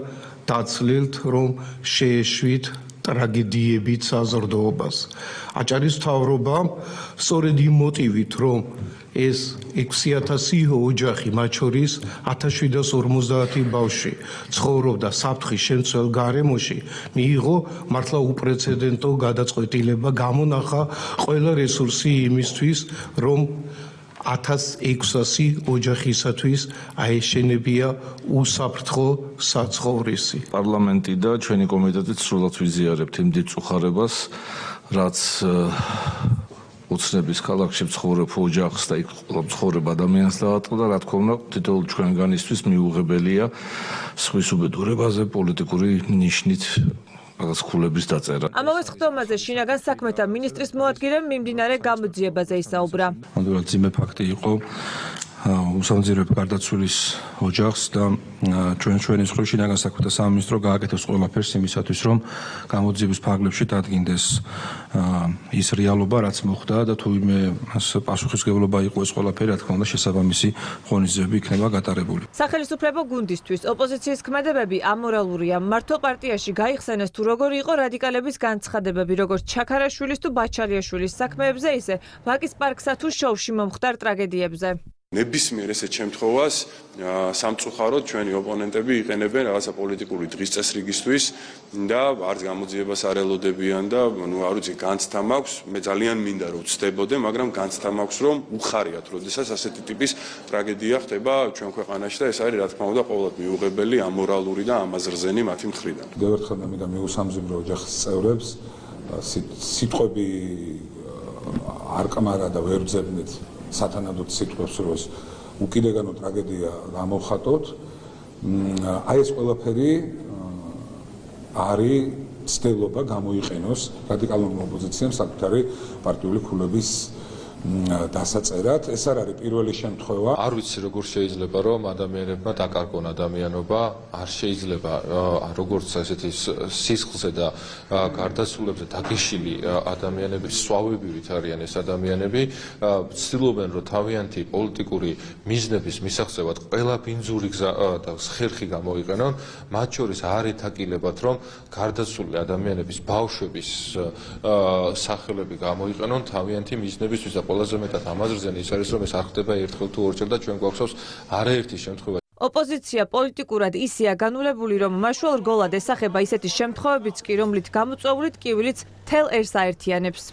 დაცლილთ, რომ შეეშვით ტრაგედიებით საზრდოობას. აჭარის მთავრობამ სწორედ იმ მოტივით, რომ ეს 6000 ოჯახი, მათ შორის 1750 ბავშვი ცხოვრობდა საფრთხის შემცველ გარემოში, მიიღო მართლა უპრეცედენტო გადაწყვეტილება, გამონახა ყველა რესურსი იმისთვის, რომ 1600 ოჯახისათვის აეშენებია უსაფრთხო საცხოვრისი. პარლამენტი და ჩვენი კომიტეტი სრულად ვიზიარებთ იმ დიდ წუხარებას, რაც უცნების ქალაქში მცხოვრებ ოჯახს და იქ მცხოვრებ ადამიანს დაატყდა, რა თქმა უნდა, თითოეულ ჩვენგანისთვის მიუღებელია სხვის უბედურებაზე პოლიტიკური ნიშნით რაღაც ქულების დაწერა. ამავე ხდომაზე შინაგან საქმეთა მინისტრის მოადგილემ მიმდინარე გამოძიებაზე ისაუბრა. ნამდვილად ძიმე ფაქტი იყო უსამძიმრებ გარდაცვლილის ოჯახს და ჩვენი მხრივ შინაგან საქმეთა სამინისტრო გააკეთებს ყველაფერს იმისათვის, რომ გამოძიების ფარგლებში დადგინდეს ის რეალობა, რაც მოხდა და თუ იმე პასუხისმგებლობა იყო ეს ყველაფერი, რა თქმა უნდა, შესაბამისი ღონისძიებები იქნება გატარებული. სახელმწიფო გუნდისთვის ოპოზიციის ქმედებები ამორალურია. მართო პარტიაში გაიხსენეს თუ როგორი იყო რადიკალების განცხადებები, როგორც ჩაქარაშვილის თუ ბაჩალიაშვილის საქმეებზე, ისე ვაკის პარკსა თუ შოუში მომხდარ ტრაგედიებზე. ნებისმიერ ესეთ შემთხვევას სამწუხაროდ ჩვენი ოპონენტები იყენებენ რაღაცა პოლიტიკური დღის წესრიგისთვის და არც გამოძიებას არ ელოდებიან და არ ვიცი განცდა მაქვს, მე ძალიან მინდა რომ ვცდებოდე, მაგრამ განცდა მაქვს რომ უხარიათ, როდესაც ასეთი ტიპის ტრაგედია ხდება ჩვენ ქვეყანაში და ეს არის რა თქმა უნდა ყოველად მიუღებელი, ამორალური და ამაზრზენი მათი მხრიდან. კიდევ ერთხელ მინდა მიუსამძიმრო ოჯახის წევრებს, სიტყვები არ კმარა და ვერ ვძებნით სათანადოდ სიტყვებს, რომ უკიდეგანო ტრაგედია გამოვხატოთ. აი ეს ყველაფერი არის ცდილობა გამოიყენოს რადიკალურმა ოპოზიციამ საკუთარი პარტიული ქულების დასაწერად. ეს არ არის პირველი შემთხვევა. არ ვიცი როგორ შეიძლება რომ ადამიანებმა დაკარგონ ადამიანობა, არ შეიძლება როგორც ასეთი სისხლზე და გარდაცვლებზე დაგეშილი ადამიანები, სვავებივით არიან ეს ადამიანები, ცდილობენ რომ თავიანთი პოლიტიკური მიზნების მისაღწევად ყველა ბინძური გზა და ხერხი გამოიყენონ, მათ შორის არ ეთაკილებათ რომ გარდაცვლილი ადამიანების ბავშვების სახელები გამოიყენონ თავიანთი მიზნებისთვის და ყველაზე მეტად ამაზრზენი ის არის რომ ეს არ ხდება ერთხელ თუ ორჯერ და ჩვენ გვაქვს არაერთი შემთხვევა. ოპოზიცია პოლიტიკურად ისეა განულებული, რომ მაშვალ რგოლად ესახება ისეთი შემთხვევებიც კი, რომლით გამოწვეული ტკივილიც თელ ერს აერთიანებს.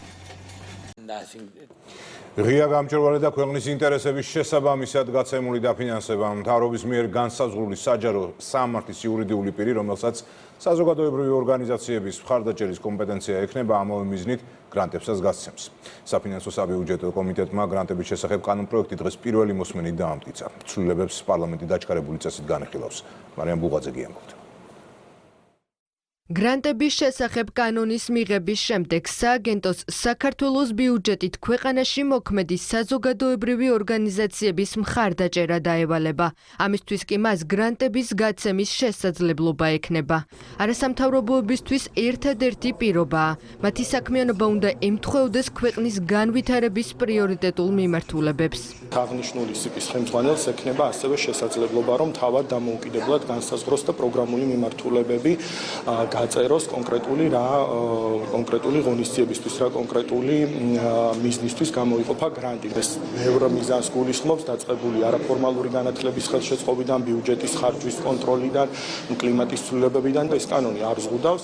ღია გამჭვირვალე და ქვეყნის ინტერესების შესაბამისად გაცემული დაფინანსება მთავრობის მიერ განსაზღვრული საჯარო სამართლის იურიდიული პირი, რომელსაც საზოგადოებრივი ორგანიზაციების მხარდაჭერის კომპეტენცია ექნება, ამავე მიზნით გრანტებსაც გასცემს. საფინანსო საბიუჯეტო კომიტეტმა გრანტების შესახებ კანონპროექტი დღეს პირველი მოსმენით დაამტკიცა. ცვლილებებს პარლამენტი დაჩქარებული წესით განიხილავს. მარიამ ბუღაძე გიამბობთ. გრანტების შესახებ კანონის მიღების შემდეგ სააგენტოს საქართველოს ბიუჯეტით ქვეყანაში მოქმედი საზოგადოებრივი ორგანიზაციების მხარდაჭერა დაევალება. ამისთვის კი მას გრანტების გაცემის შესაძლებლობა ექნება. არასამთავრობოებისთვის ერთადერთი პირობაა. მათი საქმიანობა უნდა ემთხვეოდეს ქვეყნის განვითარების პრიორიტეტულ მიმართულებებს. აღნიშნული სიკის ხელმძღვანელს ექნება ასევე შესაძლებლობა, რომ თავად დამოუკიდებლად განსაზღვროს და პროგრამული მიმართულებები გაწეროს კონკრეტული ღონისძიებისთვის, რა კონკრეტული მიზნისთვის გამოიყოფა გრანტი. ეს ბევრ მიზანს გულისხმობს, დაწყებული არაფორმალური განათლების ხელშეწყობიდან, ბიუჯეტის ხარჯვის კონტროლიდან, კლიმატის ცვლილებებიდან. ეს კანონი არ ზღუდავს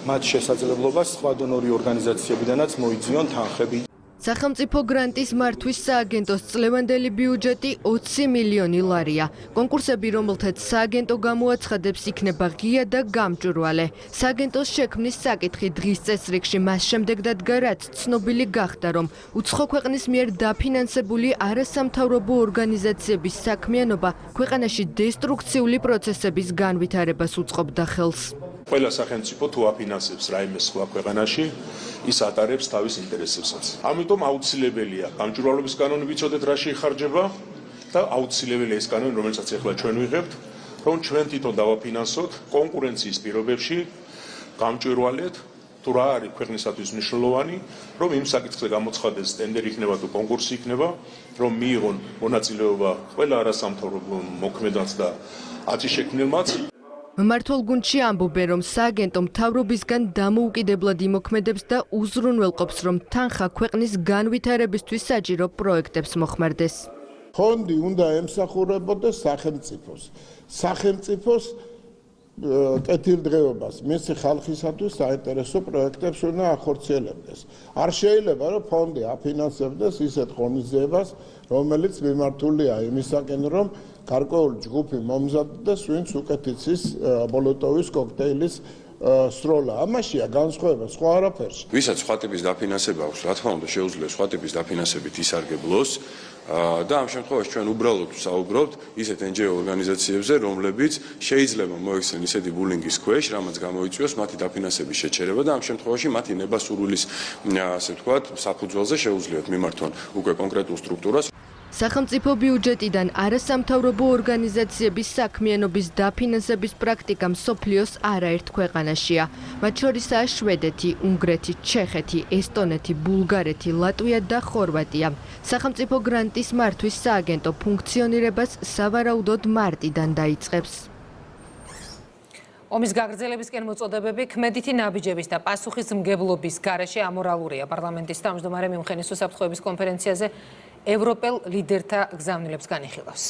მათ შესაძლებლობას სხვა დონორი ორგანიზაციებიდანაც მოიძიონ თანხები. სახელმწიფო გრანტის მართვის სააგენტოს წლევანდელი ბიუჯეტი 20 მილიონი ლარია. კონკურსები, რომელთაც სააგენტო გამოაცხადებს, იქნება ღია და გამჭვირვალე. სააგენტოს შექმნის საკითხი დღის წესრიგში მას შემდეგ დადგა, რაც ცნობილი გახდა, რომ უცხო ქვეყნის მიერ დაფინანსებული არასამთავრობო ორგანიზაციების საქმიანობა ქვეყანაში დესტრუქციული პროცესების განვითარებას უწყობდა ხელს. ყველა სახელმწიფო თუ აფინანსებს რაიმე სხვა ქვეყანაში, ის ატარებს თავის ინტერესებსაც. ამიტომ აუცილებელია გამჭვირვალობის კანონი ვიცოდეთ რა შეიხარჯება და აუცილებელია ეს კანონი, რომელსაც ახლა ჩვენ ვიღებთ, რომ ჩვენ თვითონ დავაფინანსოთ კონკურენციის პირობებში გამჭვირვალედ თუ რა არის ქვეყნისათვის მნიშვნელოვანი, რომ იმ საკითხზე გამოცხადდეს ტენდერი იქნება თუ კონკურსი იქნება, რომ მიიღონ მონაწილეობა ყველა არასამთავრობო მოქმედაც და აწიშექმნელმაც. მმართველ გუნდში ამბობენ, რომ სააგენტო მთავრობისგან დამოუკიდებლად იმოქმედებს და უზრუნველყოფს, რომ თანხა ქვეყნის განვითარებისთვის საჭირო პროექტებს მოხმარდეს. ფონდი უნდა ემსახურებოდეს სახელმწიფოს. სახელმწიფოს კეთილდღეობას, მისი ხალხისათვის საინტერესო პროექტებს უნდა ახორციელებდეს. არ შეიძლება, რომ ფონდი აფინანსებდეს ისეთ ღონისძიებას, რომელიც მიმართულია იმისაკენ, რომ გარკვეული ჯგუფი მომზადდეს, ვინც უკეთ იცის მოლოტოვის კოქტეილის სროლა. ამაშია განსხვავება, სხვა არაფერში. ვისაც სხვა ტიპის დაფინანსება აქვს, რა თქმა უნდა, შეუძლია სხვა ტიპის დაფინანსებით ისარგებლოს და ამ შემთხვევაში ჩვენ უბრალოდ საუბრობთ ისეთ NGO ორგანიზაციებზე, რომლებიც შეიძლება მოექცნენ ისეთი ბულინგის ქვეშ, რამაც გამოიწვიოს მათი დაფინანსების შეჩერება და ამ შემთხვევაში მათი ნება-სურვილის, ასე ვთქვათ, საფუძველზე შეუძლიათ მიმართონ უკვე კონკრეტულ სტრუქტურას. სახელმწიფო ბიუჯეტიდან არასამთავრობო ორგანიზაციების საქმიანობის დაფინანსების პრაქტიკა მსოფლიოს არაერთ ქვეყანაშია. მათ შორისაა შვედეთი, უნგრეთი, ჩეხეთი, ესტონეთი, ბულგარეთი, ლატვია და ხორვატია. სახელმწიფო გრანტის მართვის სააგენტო ფუნქციონირებას სავარაუდოდ მარტიდან დაიწყებს. ომის გაგრძელებისკენ მოწოდებები ქმედითი ნაბიჯების და პასუხისმგებლობის გარეშე ამორალურია. პარლამენტის თავმჯდომარე მიუნხენის უსაფრთხოების კონფერენციაზე ევროპელ ლიდერთა გზავნილებს განიხილავს.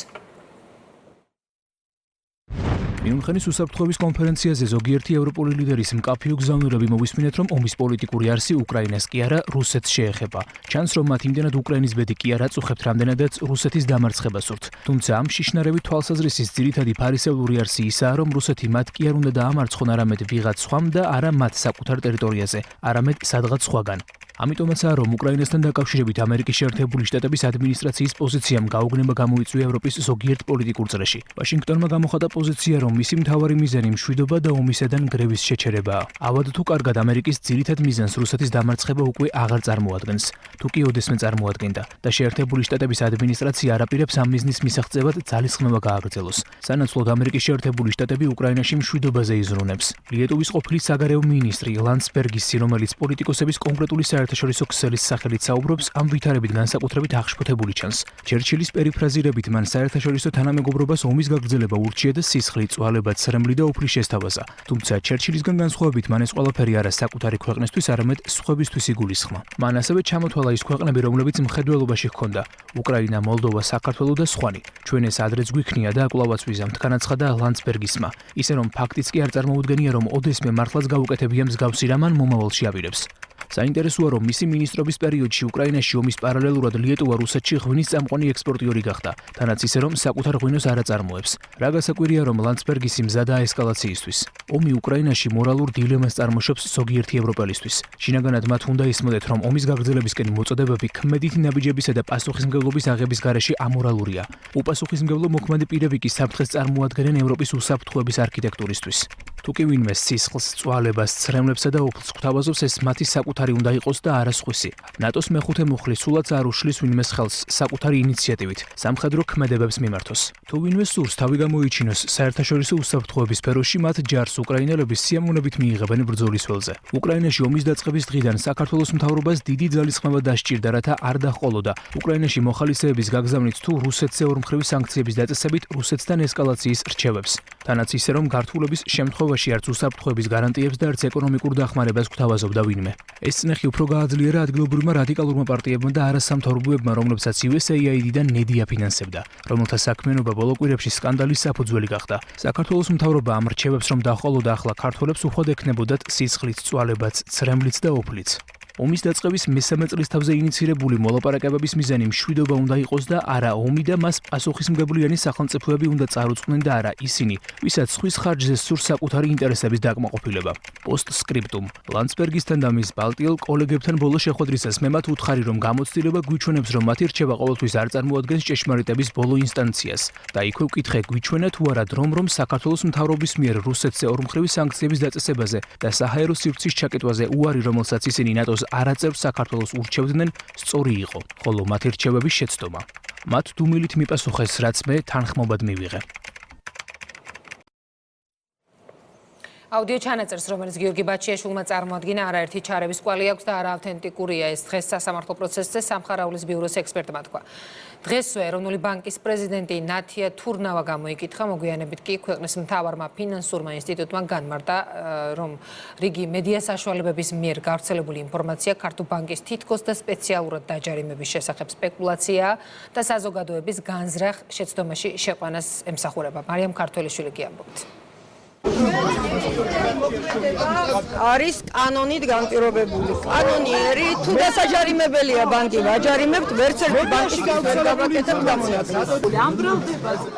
მიუნხენის უსაფრთხოების კონფერენციაზე ზოგიერთი ევროპული ლიდერის მკაფიო გზავნილები მოვისმინეთ, რომ ომის პოლიტიკური არსი უკრაინას კი არა, რუსეთს შეეხება. ჩანს, რომ მათ იმდენად უკრაინის ბედი კი არ აწუხებთ, რამდენადაც რუსეთის დამარცხებას სურთ. თუმცა ამ შიშნარევი თვალსაზრისის ძირითადი ფარისევლური არსი ისაა, რომ რუსეთი მათ კი არ უნდა დაამარცხონ არამედ ვიღაც სხვამ და არა მათ საკუთარ ტერიტორიაზე, არამედ სადღაც სხვაგან. ამიტომაცაა, რომ უკრაინასთან დაკავშირებით ამერიკის შეერთებული შტატების ადმინისტრაციის პოზიციამ გაუგნება გამოიწვია ევროპის ზოგიერთ პოლიტიკურ წრეში. ვაშინგტონმა გამოხატა პოზიცია, რომ მისი მთავარი მიზანი მშვიდობა და ომისედან გრევის შეჩერებაა. ავად თუ კარგად ამერიკის ძირითად მიზანს რუსეთის დამარცხება უკვე აღარ წარმოადგენს. თუ კი ოდესმე წარმოადგენდა და შეერთებული შტატების ადმინისტრაცია არაპირებს ამ მიზნის მისაღწევად ძალისხმევა გააგრძელოს. სანაცვლოდ ამერიკის შეერთებული შტატები უკრაინაში მშვიდობაზე იზრუნებს. ლიეტუვის ყოფილი საგარეო მინისტრი ლანსბერგისი, რომელიც პოლიტიკოსების კონკრეტული საერთაშორისო ქსელის სახელით საუბრობს, ამ ვითარებით განსაკუთრებით აღშფოთებული ჩანს. ჩერჩილის პერიფრაზირებით მან საერთაშორისო თანამეგობრობას ომის გაგრძელება ურჩია და სისხლი, წვალება, ცრემლი და უფლის შესთავაზა. თუმცა ჩერჩილისგან განსხვავებით მან ეს ყველაფერი არა საკუთარი ქვეყნისთვის, არამედ სხვებისთვის იგულისხმა. მან ასევე ჩამოთვალა ის ქვეყნები, რომლებიც მხედველობაში ჰქონდა: უკრაინა, მოლდოვა, საქართველო და სხვანი. ჩვენ ეს ადრეც გვიქნია და აკვლავაც ვიზამთ, განაცხადა ლანსბერგისმა. ისე რომ ფაქტიც კი არ წარმოუდგენია, რომ ოდესმე მართლაც გაუკეთებია მსგავსი რამ ან მომავალში აპირებს. საინტერესოა, რომ მისი მინისტრობის პერიოდში უკრაინაში ომის პარალელურად ლიეტუვა რუსეთში ღვინის წამყვანი ექსპორტიორი გახდა, თანაც ისე რომ საკუთარ ღვინოს არ აწარმოებს. რა გასაკვირია, რომ ლანდსბერგისი მზადაა ესკალაციისთვის. ომი უკრაინაში მორალურ დილემას წარმოშობს ზოგიერთი ევროპელისთვის. შინაგანად მათ უნდა ისმოდეთ, რომ ომის გაგრძელებისკენ მოწოდებები ქმედითი ნაბიჯებისა და პასუხისმგებლობის აღების გარეშე ამორალურია. უპასუხისმგებლო მოქმედი პირები კი საფრთხეს წარმოადგენენ ევროპის უსაფრთხოების არქიტექტურისთვის. თუ კი ვინმე სისხლს, წვალებას, ცრემლებსა და ოფლს გვთავაზობს, ეს მათი საკუთარი უნდა იყოს და არა სხვისი. ნატოს მეხუთე მუხლი სულაც არ უშლის ვინმეს ხელს საკუთარი ინიციატივით სამხედრო ქმედებებს მიმართოს. თუ ვინმე სურს თავი გამოიჩინოს საერთაშორისო უსაფრთხოების სფეროში, მათ ჯარს უკრაინელები სიამოვნებით მიიღებენ ბრძოლის ველზე. უკრაინაში ომის დაწყების დღიდან საქართველოს მთავრობას დიდი ძალისხმევა დასჭირდა, რათა არ დაჰყოლოდა უკრაინაში მოხალისეების გაგზავნით თუ რუსეთზე ორმხრივი სანქციების დაწესებით რუსეთთან ესკალაციის რჩევებს. თანაც ისე რომ გართულების შემთხვევაში არც უსაფრთხოების გარანტიებს და არც ეკონომიკურ დახმარებას გვთავაზობდა ვინმე. ეს წნეხი უფრო გააძლიერა ადგილობრივმა რადიკალურმა პარტიებმა და არასამთავრობოებმა, რომლებსაც USAID-დან ნედი აფინანსებდა, რომელთა საქმიანობა ბოლო კვირებში სკანდალის საფუძველი გახდა. საქართველოს მთავრობა ამ რჩევებს რომ დაჰყოლოდა, ახლა ქართველებს უხვად ექნებოდათ სისხლიც, წვალებაც, ცრემლიც და ოფლიც. ომის დაწყების მესამე წლისთავზე ინიცირებული მოლაპარაკებების მიზანი მშვიდობა უნდა იყოს და არა ომი და მას პასუხისმგებლიანი სახელმწიფოები უნდა წარუწყდნენ და არა ისინი, ვისაც ხვის ხარჯზე სურს საკუთარი ინტერესების დაკმაყოფილება. პოსტსკრიპტუმ. ლანდსბერგისთან და მის ბალტიელ კოლეგებთან ბოლო შეხვედრისას მე მათ უთხარი, რომ გამოცდილება გვიჩვენებს, რომ მათი რჩევა ყოველთვის არ წარმოადგენს ჭეშმარიტების ბოლო ინსტანციას და იქვე ვკითხე, გვიჩვენა თუ არა დრომ, რომ საქართველოს მთავრობის მიერ რუსეთზე ორმხრივი სანქციების დაწესებაზე და საჰაერო სივრცის ჩაკეტვაზე უარი, რომელსაც ისინი ნატოს არაწევს საქართველოს ურჩევდნენ, სწორი იყო, ხოლო მათი რჩევების შეცდომა. მათ დუმილით მიპასუხეს, რაც მე თანხმობად მივიღე. აუდიო ჩანაწერს, რომელიც გიორგი ბაჩიაშვილმა წარმოადგინა, არაერთი ჩარების კვალი აქვს და არა ავთენტიკურია. ეს დღეს სასამართლო პროცესზე სამხარაულის ბიუროს ექსპერტმა თქვა. დღესვე ეროვნული ბანკის პრეზიდენტი ნათია თურნავა გამოიკითხა, მოგვიანებით კი ქვეყნის მთავარმა ფინანსურმა ინსტიტუტმა განმარტა, რომ რიგი მედია საშუალებების მიერ გავრცელებული ინფორმაცია ქართულ ბანკის თითქოს და სპეციალურად დაჯარიმების შესახებ სპეკულაციაა და საზოგადოების განზრახ შეცდომაში შეყვანას ემსახურება. მარიამ ქართველიშვილი კი ამბობს. არის კანონით განპირობებული. კანონიერი თუ დასაჯარიმებელია ბანკი ვაჯარიმებთ, ვერც ერთი ბანკის ვერ გავაკეთებთ გამონაკლისს. ამ ბრალდებაზე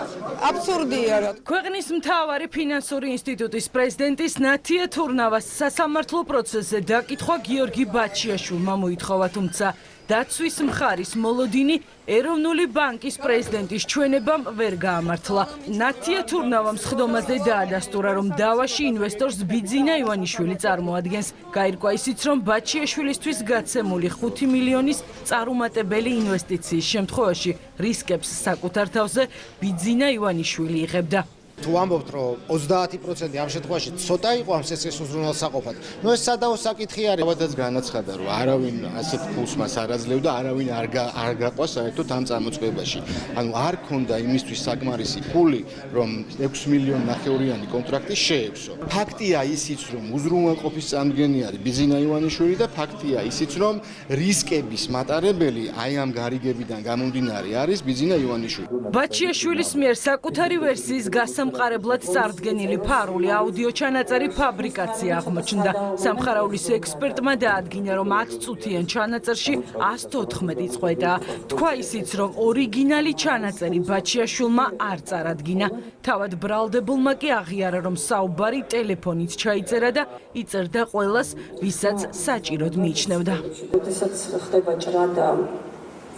აბსურდია რა. ქვეყნის მთავარი ფინანსური ინსტიტუტის პრეზიდენტის ნათია თურნავას სასამართლო პროცესზე დაკითხვა გიორგი ბაჩიაშვილმა მოითხოვა, თუმცა დაცვის მხარის მოლოდინი ეროვნული ბანკის პრეზიდენტის ჩვენებამ ვერ გაამართლა. ნათია თურნავამ სხდომაზე დაადასტურა, რომ დავაში ინვესტორს ბიძინა ივანიშვილი წარმოადგენს. გაირკვა ისიც, რომ ბაჩიაშვილისთვის გაცემული 5 მილიონის წარუმატებელი ინვესტიციის შემთხვევაში რისკებს საკუთარ თავზე ბიძინა ივანიშვილი იღებდა. თუ ამბობთ, რომ 30% ამ შემთხვევაში ცოტა იყო ამ სესიის უზრუნველსაყოფად, ნუ ეს სადაო საკითხი არის. თავადაც განაცხადა, რომ არავინ ასეთ ფულს მას არ აძლევდა, არავინ არ გაყვა საერთოდ ამ წამოწყებაში. ანუ არ ქონდა იმისთვის საკმარისი ფული, რომ 6 მილიონი ნახევრიანი კონტრაქტი შეექვსო. ფაქტია ისიც, რომ უზრუნველყოფის წამდგენი არის ბიძინა ივანიშვილი და ფაქტია ისიც, რომ რისკების მატარებელი აი ამ გარიგებიდან გამომდინარე არის ბიძინა ივანიშვილი. ბაჩიაშვილის მიერ საკუთარი ვერსიის მყარებლად წარდგენილი ფარული აუდიო ჩანაწერი ფაბრიკაცია აღმოჩნდა. სამხარაულის ექსპერტმა დაადგინა, რომ 10 წუთიან ჩანაწერში 114 წყვეტაა. თქვა ისიც, რომ ორიგინალი ჩანაწერი ბაჩიაშვილმა არ წარადგინა. თავად ბრალდებულმა კი აღიარა, რომ საუბარი ტელეფონით ჩაიწერა და იწერდა ყველას, ვისაც საჭიროდ მიიჩნევდა. როდესაც ხდება ჭრა და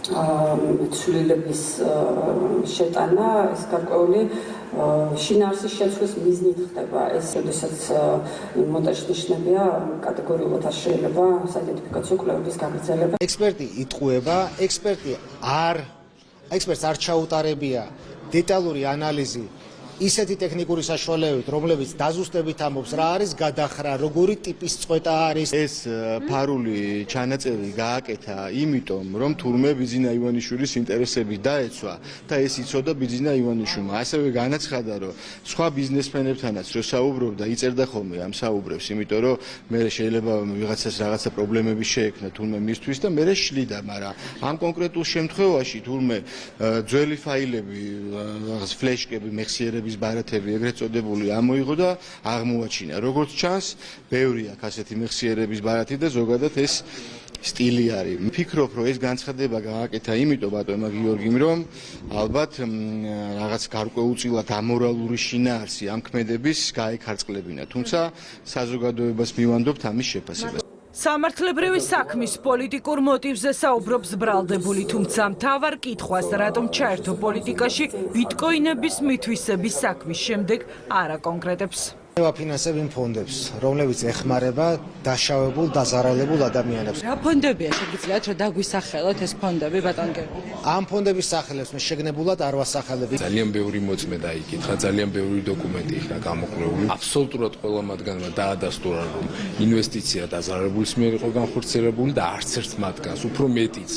ცვლილების შეტანა, ეს გარკვეული შინაარსის შეცვლის მიზნით ხდება. ეს როდესაც მონტაჟის ნიშნებია კატეგორიულად არ შეიძლება საიდენტიფიკაციო კვლევების გაგრძელება. ექსპერტი იტყუება, ექსპერტს არ ჩაუტარებია დეტალური ანალიზი ისეთი ტექნიკური საშუალებებით, რომლებიც დაზუსტებით ამბობს, რა არის გადახრა, როგორი ტიპის წყვეტა არის. ეს ფარული ჩანაწერი გააკეთა იმიტომ, რომ თურმე ბიძინა ივანიშვილის ინტერესები დაეცვა და ეს იცოდა ბიძინა ივანიშვილმა. ასევე განაცხადა, რომ სხვა ბიზნესმენებთანაც რო საუბრობდა, იწერდა ხოლმე ამ საუბრებს, იმიტომ რომ მე შეიძლება ვიღაცას რაღაცა პრობლემები შეექმნა თურმე მისთვის და მე შლიდა, მაგრამ ამ კონკრეტულ შემთხვევაში თურმე ძველი ფაილები, რაღაც ფლეშკები, მეხსიერების ხსიერების ბარათები ეგრეთ წოდებული ამოიღო და აღმოაჩინა. როგორც ჩანს, ბევრი აქვს ასეთი მეხსიერების ბარათი და ზოგადად ეს სტილი არის. ვფიქრობ, რომ ეს განცხადება გააკეთა იმიტომ ბატონმა გიორგიმ, რომ ალბათ რაღაც გარკვეულწილად ამორალური შინაარსი ამ ქმედების გაეკარწყლებინა. თუმცა საზოგადოებას მივანდობთ ამის შეფასებას. სამართლებრივი საქმის პოლიტიკურ მოტივზე საუბრობს ბრალდებული, თუმცა მთავარ კითხვას, რატომ ჩაერთო პოლიტიკაში ბიტკოინების მითვისების საქმის შემდეგ არ აკონკრეტებს. ვაფინანსებ იმ ფონდებს, რომლებიც ეხმარება დაშავებულ, დაზარალებულ ადამიანებს. რა ფონდებია შეგიძლიათ რომ დაგვისახელოთ ეს ფონდები ბატონ გიორგი? ამ ფონდების სახელებს მე შეგნებულად არ ვასახელებ. ძალიან ბევრი მოწმე დაიკითხა, ძალიან ბევრი დოკუმენტი იქნა გამოყრეული. აბსოლუტურად ყველა მათგანმა დაადასტურა, რომ ინვესტიცია დაზარალებულის მიერ იყო განხორციელებული და არც ერთ მათგანს, უფრო მეტიც,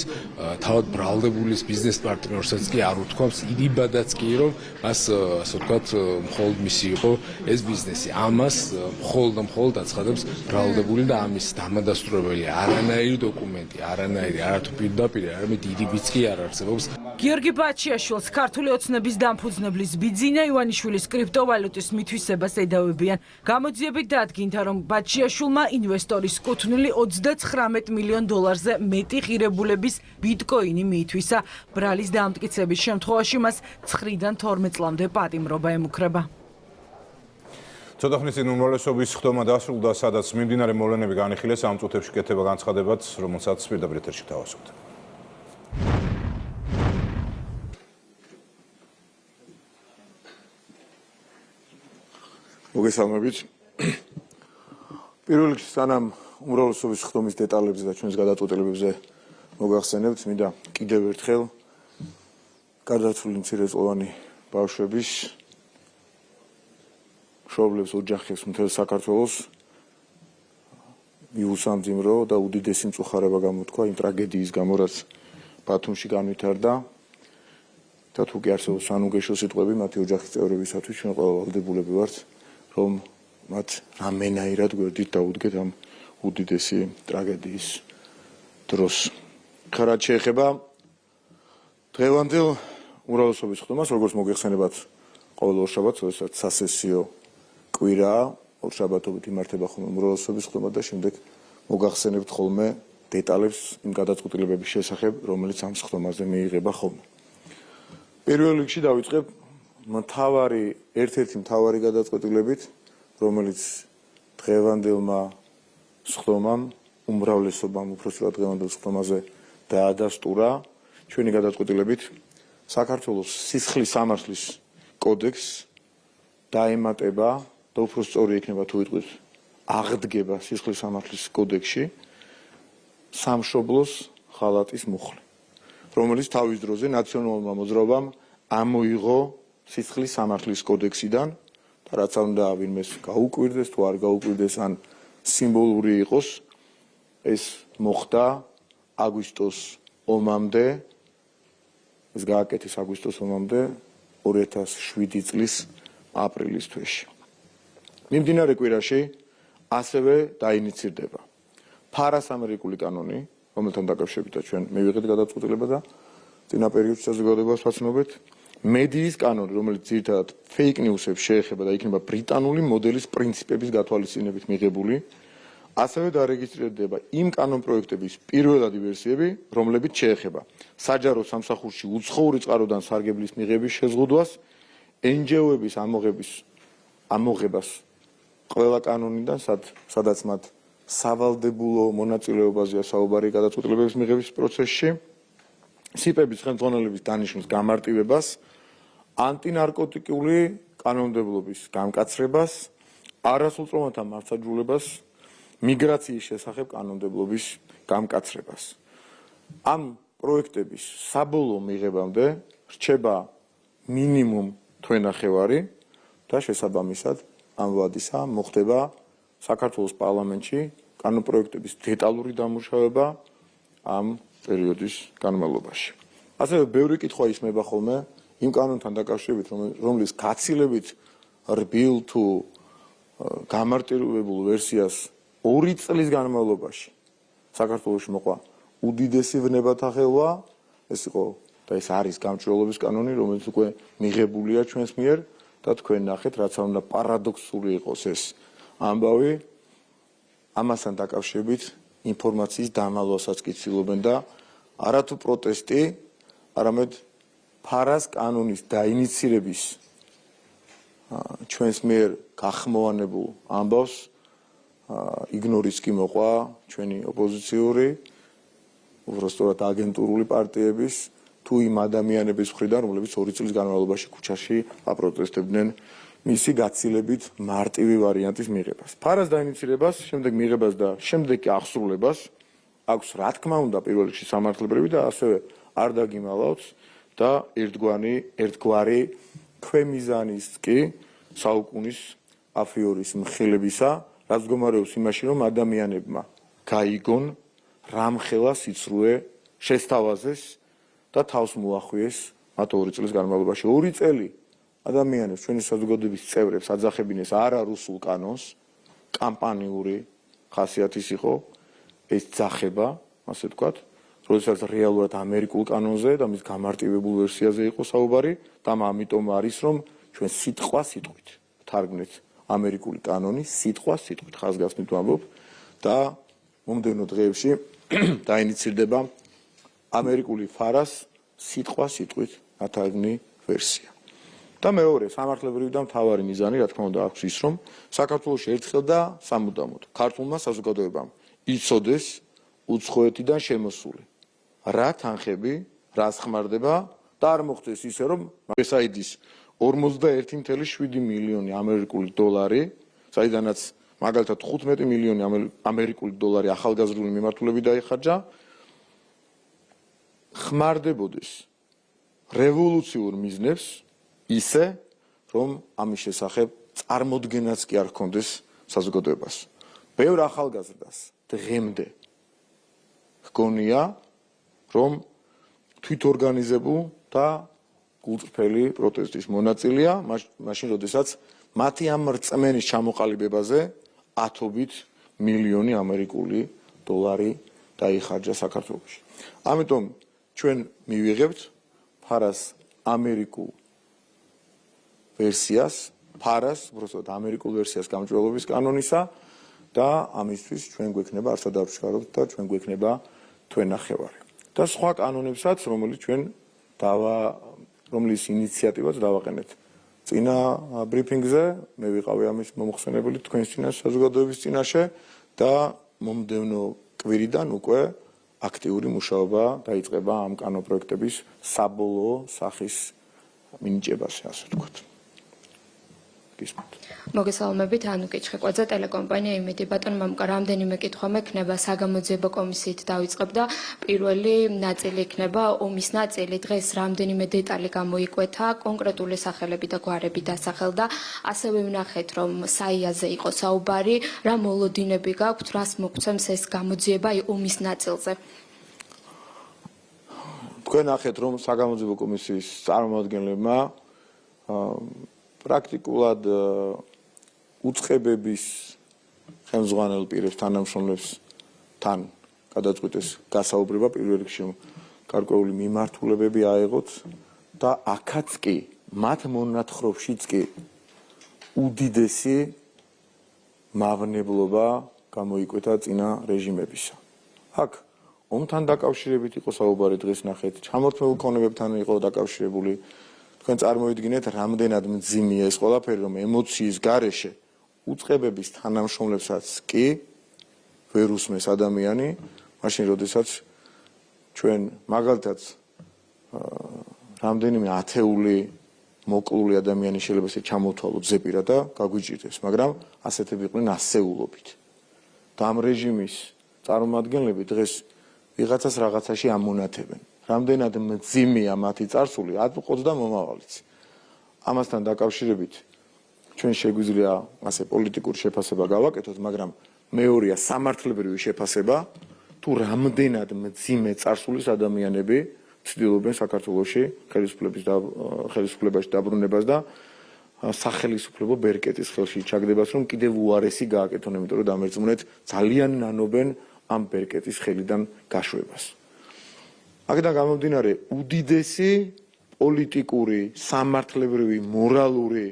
თავად ბრალდებულის ბიზნეს პარტნიორსაც კი არ უთქვამს, იდიბადაც კი, რომ მას, ასე ვთქვათ, მხოლოდ მისი იყო ეს ბიზნესი. ამას მხოლოდ აცხადებს ბრალდებული და ამის დამადასტურებელი არანაირი დოკუმენტი, არანაირი არათუ პირდაპირ, არამედ დიდი ბიც კი არ არსებობს. გიორგი ბაჩიაშვილს ქართული ოცნების დამფუძნებლის ბიძინა ივანიშვილის კრიპტოვალუტის მითვისებას ედავებიან. გამოძიებით დადგინდა, რომ ბაჩიაშვილმა ინვესტორის კუთვნილი 39 მილიონ დოლარზე მეტი ღირებულების ბიტკოინი მიითვისა. ბრალის დამტკიცების შემთხვევაში მას 9-დან 12 წლამდე პატიმრობა ემუქრება. ცოტა ხნის წინ უმრავლესობის ხდომა დასრულდა, სადაც მიმდინარე მოვლენები განიხილეს, ამ წუთებში კეთება განცხადებაც, რომელსაც პირდაპირ ეთერში თავაზობთ. მოგესალმებით. პირველ რიგში სანამ უმრავლესობის ხდომის დეტალებზე და ჩვენს გადაწყვეტილებებზე მოგახსენებთ, მინდა კიდევ ერთხელ გარდაცვლილი მცირეწლოვანი ბავშვების მშობლებს, ოჯახებს, მთელ საქართველოს მიუსამძიმრო და უდიდესი მწუხარება გამოთქვა იმ ტრაგედიის გამო, რაც ბათუმში განვითარდა. და თუ კი არსებობს სანუგეშო სიტყვები მათი ოჯახის წევრებისათვის, ჩვენ ყველა ვალდებულები ვართ, რომ მათ რამენაირად გვერდით დაუდგეთ ამ უდიდესი ტრაგედიის დროს. რაც შეეხება დღევანდელ უმრავლესობის ხდომას, როგორც მოგეხსენებათ, ყოველ ორშაბათს, როდესაც სასესიო კვირაა, ორშაბათობით იმართება ხოლმე უმრავლესობის ხდომა და შემდეგ მოგახსენებთ ხოლმე დეტალებს იმ გადაწყვეტილებების შესახებ, რომელიც ამ ხდომაზე მიიღება ხოლმე. პირველ რიგში დავიწყებ ერთ-ერთი მთავარი გადაწყვეტილებით, რომელიც დღევანდელმა ხდომამ, უმრავლესობამ, უпрочтად დღევანდელ ხდომაზე დაადასტურა, ჩვენი გადაწყვეტილებით საქართველოს სისხლის სამართლის კოდექსს დაემატება და უფრო სწორი იქნება თუ ვიტყვით აღდგება სისხლის სამართლის კოდექსში სამშობლოს ხალატის მუხლი, რომელიც თავის დროზე ნაციონალურმა მოძრაობამ ამოიღო სისხლის სამართლის კოდექსიდან და რაც უნდა ვინმეს გაუკვირდეს თუ არ გაუკვირდეს ან სიმბოლური იყოს, ეს მოხდა აგვისტოს ომამდე, ეს გააკეთეს აგვისტოს ომამდე 2007 წლის აპრილის თვეში. მიმდინარე კვირაში ასევე დაინიცირდება ფარასამერიკული კანონი, რომელთან დაკავშირებით ჩვენ მივიღეთ გადაწყვეტილება და წინა პერიოდში საზოგადოებას ვაცნობეთ, მედიის კანონი, რომელიც ძირითადად ფეიქ ნიუსებს შეეხება და იქნება ბრიტანული მოდელის პრინციპების გათვალისწინებით მიღებული, ასევე დარეგისტრირდება იმ კანონპროექტების პირველადი ვერსიები, რომლებიც შეეხება საჯარო სამსახურში უცხოური წყაროდან სარგებლის მიღების შეზღუდვას, NGO-ების ამოღებას ყველა კანონიდან, სადაც მათ სავალდებულო მონაწილეობაზეა საუბარი გადაწყვეტილებების მიღების პროცესში, სიპების ხელმძღვანელების დანიშვნის გამარტივებას, ანტინარკოტიკული კანონმდებლობის გამკაცრებას, არასრულწლოვანთა მართლმსაჯულებას, მიგრაციის შესახებ კანონმდებლობის გამკაცრებას. ამ პროექტების საბოლოო მიღებამდე რჩება მინიმუმ თვენახევარი და შესაბამისად ამ ვადისა მოხდება საქართველოს პარლამენტში კანონპროექტების დეტალური დამუშავება ამ პერიოდის განმავლობაში. ასევე ბევრი კითხვა ისმება ხოლმე იმ კანონთან დაკავშირებით, რომლის გაცილებით რბილ თუ გამარტივებულ ვერსიას 2 წლის განმავლობაში საქართველოში მოყვა უდიდესი ვნებათახელვა, ეს იყო და ეს არის გამჭვირვალობის კანონი, რომელიც უკვე მიღებულია ჩვენს მიერ და თქვენ ნახეთ, რაც უნდა პარადოქსული იყოს ეს ამბავი, ამასთან დაკავშირებით ინფორმაციის დამალვასაც კი ცდილობენ და არათუ პროტესტი, არამედ ფარას კანონის დაინიცირების ჩვენს მიერ გახმოვანებულ ამბავს იგნორის კი მოყვა ჩვენი ოპოზიციური, უბრალოდ აგენტურული პარტიების თუ იმ ადამიანების მხრიდან, რომლებიც 2 წლის განმავლობაში ქუჩაში აპროტესტებდნენ მისი გაცილებით მარტივი ვარიანტის მიღებას. ფარას დაინიცირებას, შემდეგ მიღებას და შემდეგ კი აღსრულებას აქვს რა თქმა უნდა პირველ რიგში სამართლებრივი და ასევე არ დაგიმალავთ და ერთგვარი ქვემიზანის კი საუკუნის აფიორის მხილებისა, რაც მდგომარეობს იმაში, რომ ადამიანებმა გაიგონ, რამხელა სიცრუე შესთავაზეს და თავს მოახვიეს მათ 2 წლის განმავლობაში. 2 წელი ადამიანებს ჩვენი საზოგადოების წევრებს აძახებინეს არარუსულ კანონს, კამპანიური ხასიათის იყო ეს ძახება, ასე ვთქვათ, როდესაც რეალურად ამერიკულ კანონზე და მის გამარტივებულ ვერსიაზე იყო საუბარი და ამიტომ არის რომ ჩვენ სიტყვით თარგმნით ამერიკული კანონი სიტყვით ხაზგასმით ვამბობ და მომდევნო დღეებში დაინიცირდება ამერიკული ფარას სიტყვით ათარგმნი ვერსია. და მეორე სამართლებრივი და მთავარი მიზანი რა თქმა უნდა აქვს ის რომ საქართველოში ერთხელ და სამუდამოდ ქართულმა საზოგადოებამ იცოდეს უცხოეთიდან შემოსული რა თანხები, რა ხმარდება და არ მოხდეს ისე რომ USAID-ის 41.7 მილიონი ამერიკული დოლარი, საიდანაც მაგალითად 15 მილიონი ამერიკული დოლარი ახალგაზრდული მიმართულებით დაიხარჯა, ხმარდებოდეს რევოლუციურ მიზნებს ისე, რომ ამის შესახებ წარმოდგენაც კი არ ჰქონდეს საზოგადოებას. ბევრ ახალგაზრდას დღემდე ჰგონია, რომ თვითორგანიზებულ და გულწრფელი პროტესტის მონაწილეა, მაშინ როდესაც მათი ამ რწმენის ჩამოყალიბებაზე 10-ობით მილიონი ამერიკული დოლარი დაიხარჯა საქართველოში. ამიტომ ჩვენ მივიღებთ ფარას ამერიკულ ვერსიას, უბრალოდ ამერიკულ ვერსიას გამჭვირვალობის კანონისა და ამისთვის ჩვენ გვექნება არც დავშკაროთ და ჩვენ გვექნება თქვენ ნახევარი. და სხვა კანონებსაც, რომლის ინიციატივაც დავაყენეთ. წინა ბრიფინგზე მე ვიყავი ამის მომხსენებელი თქვენს წინაშე საზოგადოების წინაშე და მომდევნო კვირიდან უკვე აქტიური მუშაობა დაიწყება ამ კანონპროექტების საბოლოო სახის მინიჭებაზე, ასე ვთქვათ. მოგესალმებით, ანუ კიჩხეკვაძე ტელეკომპანია იმედი. ბატონო მამუკა, რამდენიმე კითხვა მექნება საგამოძიებო კომისიით დავიწყებ და პირველი ნაწილი იქნება ომის ნაწილი. დღეს რამდენიმე დეტალი გამოიკვეთა, კონკრეტული სახელები და გვარები დასახელდა. ასევე ვნახეთ, რომ საიაზე იყო საუბარი, რა მოლოდინები გაქვთ, რას მოგცემს ეს გამოძიება ომის ნაწილზე. თქვენ ნახეთ, რომ საგამოძიებო კომისიის წარმომადგენლებმა პრაქტიკულად უწყებების ხელმძღვანელ პირებს თანამშრომლებს თან გადაწყვიტეს გასაუბრება პირველ რიგში გარკვეული მიმართულებები აეღოთ და აქაც კი მათ მონათხრობშიც კი უდიდესი მავნებლობა გამოიკვეთა წინა რეჟიმებისა. აქ ომთან დაკავშირებით იყო საუბარი დღეს ნახეთ, ჩამორთმეულ ქონებებთან იყო დაკავშირებული. თქვენ წარმოიდგინეთ, რამდენად მძიმეა ეს ყველაფერი, რომ ემოციის გარეშე უწყებების თანამშრომლებსაც კი ვერ უსმეს ადამიანი, მაშინ როდესაც ჩვენ მაგალითად რამდენიმე ათეული მოკლული ადამიანი შეიძლება ესე ჩამოთვალოთ ზეპირად და გაგვიჭირდეს, მაგრამ ასეთები იყვნენ ასეულობით. და ამ რეჟიმის წარმომადგენლები დღეს ვიღაცას რაღაცაში ამონათებენ. რამდენად მძიმეა მათი წარსული, ატყობს და მომავალიც. ამასთან დაკავშირებით ჩვენ შეგვიძლია ასე პოლიტიკური შეფასება გავაკეთოთ, მაგრამ მეორეა სამართლებრივი შეფასება, თუ რამდენად მძიმე წარსულის ადამიანები ცდილობენ საქართველოში ხელისუფლებაში დაბრუნებას და სახელისუფლებო ბერკეტის ხელში ჩაგდებას, რომ კიდევ უარესი გააკეთონ, იმიტომ რომ დამერწმუნეთ ძალიან ნანობენ ამ ბერკეტის ხელიდან გაშვებას. აქედან გამომდინარე, უდიდესი პოლიტიკური, სამართლებრივი, მორალური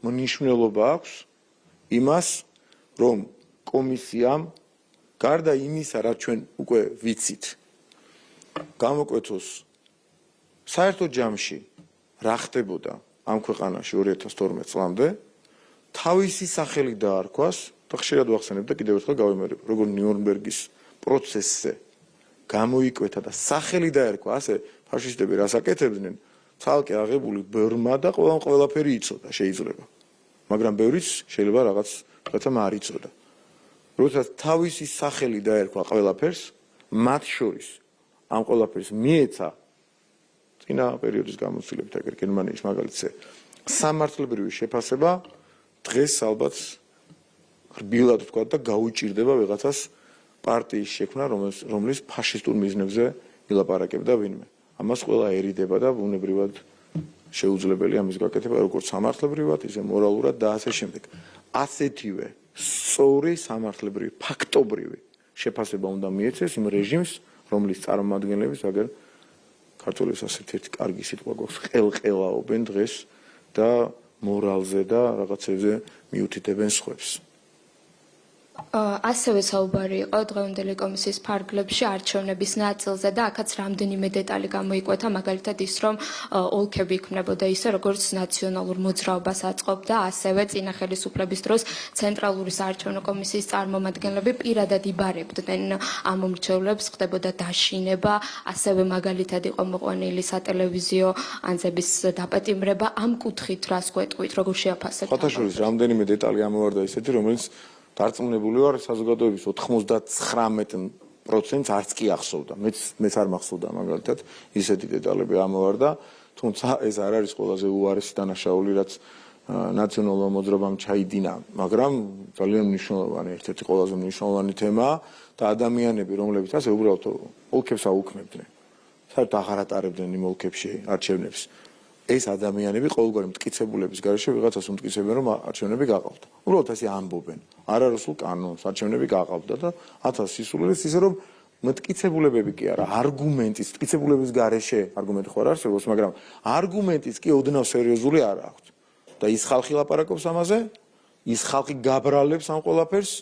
მნიშვნელობა აქვს იმას, რომ კომისიამ გარდა იმისა, რაც ჩვენ უკვე ვიცით, გამოკვეთოს საერთო ჯამში რა ხდებოდა ამ ქვეყანაში 2012 წლამდე, თავისი სახელი დაარქვას და ხშირად ვახსენებ და კიდევ ერთხელ გავიმეორებ, როგორ ნიურნბერგის პროცესზე გამოიკვეთა და სახელი დაერქვა, ასე ფაშისტები რას აკეთებდნენ, ცალკე აღებული ბევრმა და ყველაფერი იცოდა შეიძლება. მაგრამ ბევრიც შეიძლება რაღაცამ არ იცოდა. როდესაც თავისი სახელი დაერქვა ყველაფერს, მათ შორის ამ ყველაფერს მიეცა წინა პერიოდის გამოცდილებით აგერ გერმანიის მაგალითზე სამართლებრივი შეფასება, დღეს ალბათ რბილად ვთქვა და გაუჭირდება ვიღაცას პარტიის შექმნა, რომლის ფაშისტურ მიზნებზე ილაპარაკებდა ვინმე. ამას ყველა ერიდება და ბუნებრივად შეუძლებელია ამის გაკეთება როგორც სამართლებრივად, ისე მორალურად და ასე შემდეგ. ასეთივე სწორი სამართლებრივი, ფაქტობრივი შეფასება უნდა მიეცეს იმ რეჟიმს, რომლის წარმომადგენლები, აგერ ქართულის ასეთი ერთი კარგი სიტყვა გვაქვს, ყელყელაობენ დღეს და მორალზე და რაღაცებზე მიუთითებენ სხვებს. ასევე საუბარი იყო დღევანდელი კომისიის ფარგლებში არჩევნების ნაწილზე და აქაც რამდენიმე დეტალი გამოიკვეთა, მაგალითად ის, რომ ოლქები იქმნებოდა ისე, როგორც ნაციონალურ მოძრაობას აწყობდა, ასევე წინა ხელისუფლების დროს ცენტრალური საარჩევნო კომისიის წარმომადგენლები პირადად იბარებდნენ ამ მომრჩევლებს, ხდებოდა დაშინება, ასევე მაგალითად იყო მოყვანილი სატელევიზიო ანძების დაპატიმრება. ამ კუთხით რას გვეტყვით, როგორ შეაფასებთ? ხათაშვილის რამდენიმე დეტალი ამოვარდა ისეთი, რომელიც დარწმუნებული ვარ საზოგადოების 99%-ს არც კი ახსოვდა. მეც არ მახსოვდა მაგალითად ისეთი დეტალები ამოვარდა, თუმცა ეს არ არის ყველაზე უარესი დანაშაული, რაც ნაციონალურ მოძრაობამ ჩაიდინა, მაგრამ ძალიან მნიშვნელოვანი, ერთ-ერთი ყველაზე მნიშვნელოვანი თემაა და ადამიანები, რომლებიც ასე უბრალოდ ოლქებს აუქმებდნენ, საერთოდ აღარ ატარებდნენ იმ ოლქებში არჩევნებს. ეს ადამიანები ყოველგვარი მტკიცებულების გარეშე ვიღაცას უმტკიცებენ, რომ არჩევნები გაყავდა. უბრალოდ ასე ამბობენ. არასრულ კანონს არჩევნები გაყავდა და 1000 სისულელეს ისე რომ მტკიცებულებები კი არა, არგუმენტის მტკიცებულების გარეშე არგუმენტი ხო არ არსებობს, მაგრამ არგუმენტიც კი ოდნავ სერიოზული არ აქვს. და ის ხალხი ლაპარაკობს ამაზე, ის ხალხი გაბრალებს ამ ყველაფერს,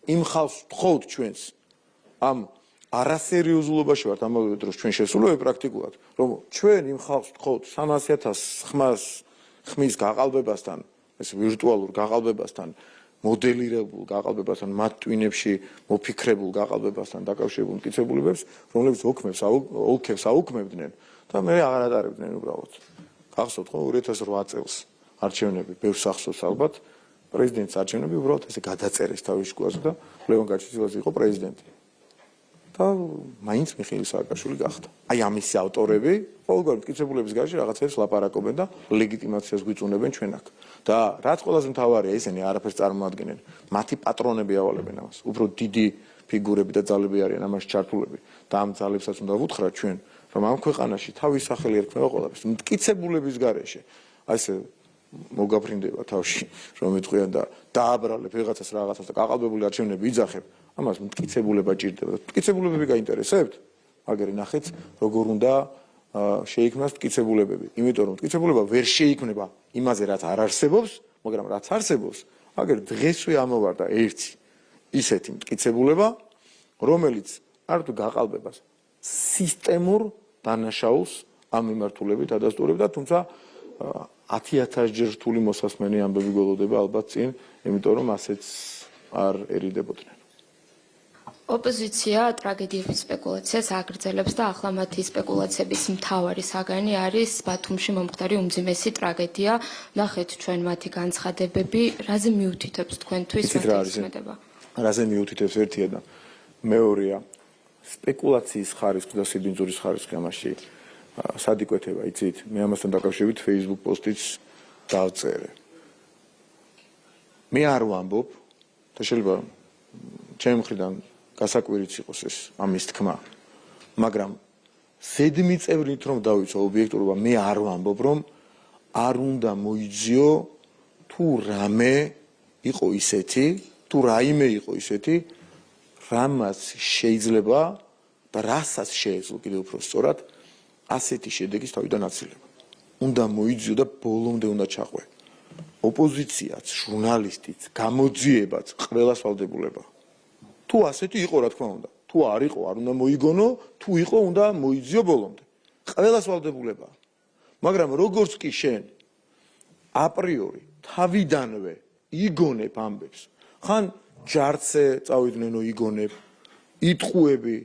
იმ ხალხს ვთხოვთ ჩვენს ამ არასერიოზულობაში ვართ ამავე დროს ჩვენ შესულები პრაქტიკულად, რომ ჩვენ იმ ხალხს ვთხოვთ 300,000 ხმის გაყალბებასთან, ეს ვირტუალურ გაყალბებასთან, მოდელირებულ გაყალბებასთან, მათ ტვინებში მოფიქრებულ გაყალბებასთან დაკავშირებულ მტკიცებულებებს, რომლებიც ოლქებს აუქმებდნენ და მე აღარ ატარებდნენ უბრალოდ. გახსოვთ ხო 2008 წელს არჩევნები, ბევრს ახსოვს ალბათ, პრეზიდენტის არჩევნები უბრალოდ ესე გადაწერეს თავის შუაზე და ლევონ გაჩიცილაძე იყო პრეზიდენტი. და მაინც მიხეილ სააკაშვილი გახდა. აი ამის ავტორები ყოველგვარი მტკიცებულების გარეშე რაღაცებს ლაპარაკობენ და ლეგიტიმაციას გვიწუნებენ ჩვენ აქ. და რაც ყველაზე მთავარია, ესენი არაფერს წარმოადგენენ. მათი პატრონები ავალებენ ამას. უფრო დიდი ფიგურები და ძალები არიან ამაში ჩართულები და ამ ძალებსაც უნდა ვუთხრათ ჩვენ, რომ ამ ქვეყანაში თავის სახელი ერქმევა ყველაფერს. მტკიცებულების გარეშე. აი ესე მოგაფრინდება თავში, რომ იტყვიან და დააბრალებ ვიღაცას რაღაცას და გაყალბებული არჩევნები იძახებ. ამას მტკიცებულება ჭირდება. მტკიცებულებები გაინტერესებთ? აგერ ნახეთ, როგორ უნდა შეიქმნას მტკიცებულებები. იმიტომ რომ მტკიცებულება ვერ შეიქმნება იმაზე, რაც არ არსებობს, მაგრამ რაც არსებობს, აგერ დღესვე ამოვარდა ერთი ისეთი მტკიცებულება, რომელიც არ თუ გაყალბებას სისტემურ დანაშაულს ამ მიმართულებით ადასტურებდა, თუმცა 10,000 ჯერ რთული მოსასმენი ამბები გველოდება ალბათ წინ, იმიტომ რომ ასეც არ ერიდებოდნენ. ოპოზიცია ტრაგედიების სპეკულაციას აგრძელებს და ახლა მათი სპეკულაციების მთავარი საგანი არის ბათუმში მომხდარი უმძიმესი ტრაგედია. ნახეთ ჩვენ მათი განცხადებები, რაზე მიუთითებს თქვენთვის მათი ზმედება? რაზე მიუთითებს ერთია და მეორეა სპეკულაციის ხარისხი და სიბინძურის ხარისხი ამაში სად იკვეთება, იცით? მე ამასთან დაკავშირებით Facebook პოსტიც დავწერე. მე არ ვამბობ და შეიძლება ჩემი მხრიდან გასაკვირიც იყოს ეს ამის თქმა, მაგრამ ზედმი წევრით რომ დავიცვა ობიექტურობა, მე არ ვამბობ, რომ არ უნდა მოიძიო თუ რამე იყო ისეთი, თუ რაიმე იყო ისეთი, რამაც შეიძლება და რასაც შეეძლო კიდევ უფრო სწორად ასეთი შედეგის თავიდან აცილება. უნდა მოიძიო და ბოლომდე უნდა ჩაყვე. ოპოზიციაც, ჟურნალისტიც, გამოძიებაც ყველას ვალდებულება. თუ ასეთი იყო, რა თქმა უნდა, თუ არ იყო, არ უნდა მოიგონო, თუ იყო, უნდა მოიძიო ბოლომდე. ყველას ვალდებულება. მაგრამ როგორც კი შენ აპრიორი თავიდანვე იგონებ ამბებს, ხან ჯარცე წავიდნენ იგონებ, იტყუები,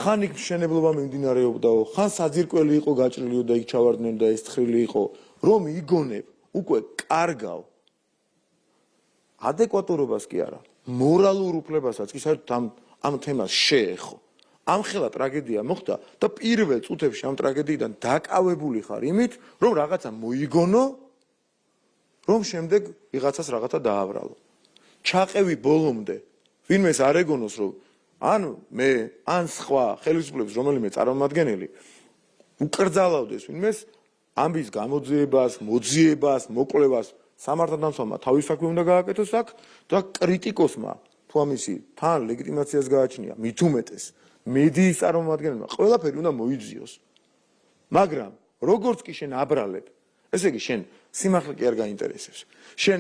ხან იქ მშენებლობა მიმდინარეობდაო, ხან საძირკველი იყო გაჭრილიო და იქ ჩავარდნენ და ეს თხრილი იყო, რომ იგონებ, უკვე კარგავ. ადეკვატურობას კი არა, მორალურ უფლებასაც კი საერთოდ ამ თემას შეეხო. ამხელა ტრაგედია მოხდა და პირველ წუთებში ამ ტრაგედიიდან დაკავებული ხარ იმით, რომ რაღაცა მოიგონო, რომ შემდეგ ვიღაცას რაღაცა დააბრალო. ჩაყევი ბოლომდე, ვინმეს არ ეგონოს, რომ ან მე, ან სხვა ხელისუფლების რომელიმე წარმომადგენელი უკრძალავდეს ვინმეს ამბის გამოძიებას, მოძიებას, მოკვლევას, სამართალდამცავმა თავის საქმე უნდა გააკეთოს აქ და კრიტიკოსმა თუ ამისი თან ლეგიტიმაციას გააჩნია, მით უმეტეს მედიის წარმომადგენელმა ყველაფერი უნდა მოიძიოს. მაგრამ როგორც კი შენ აბრალებ, ესე იგი შენ სიმართლე კი არ გაინტერესებს. შენ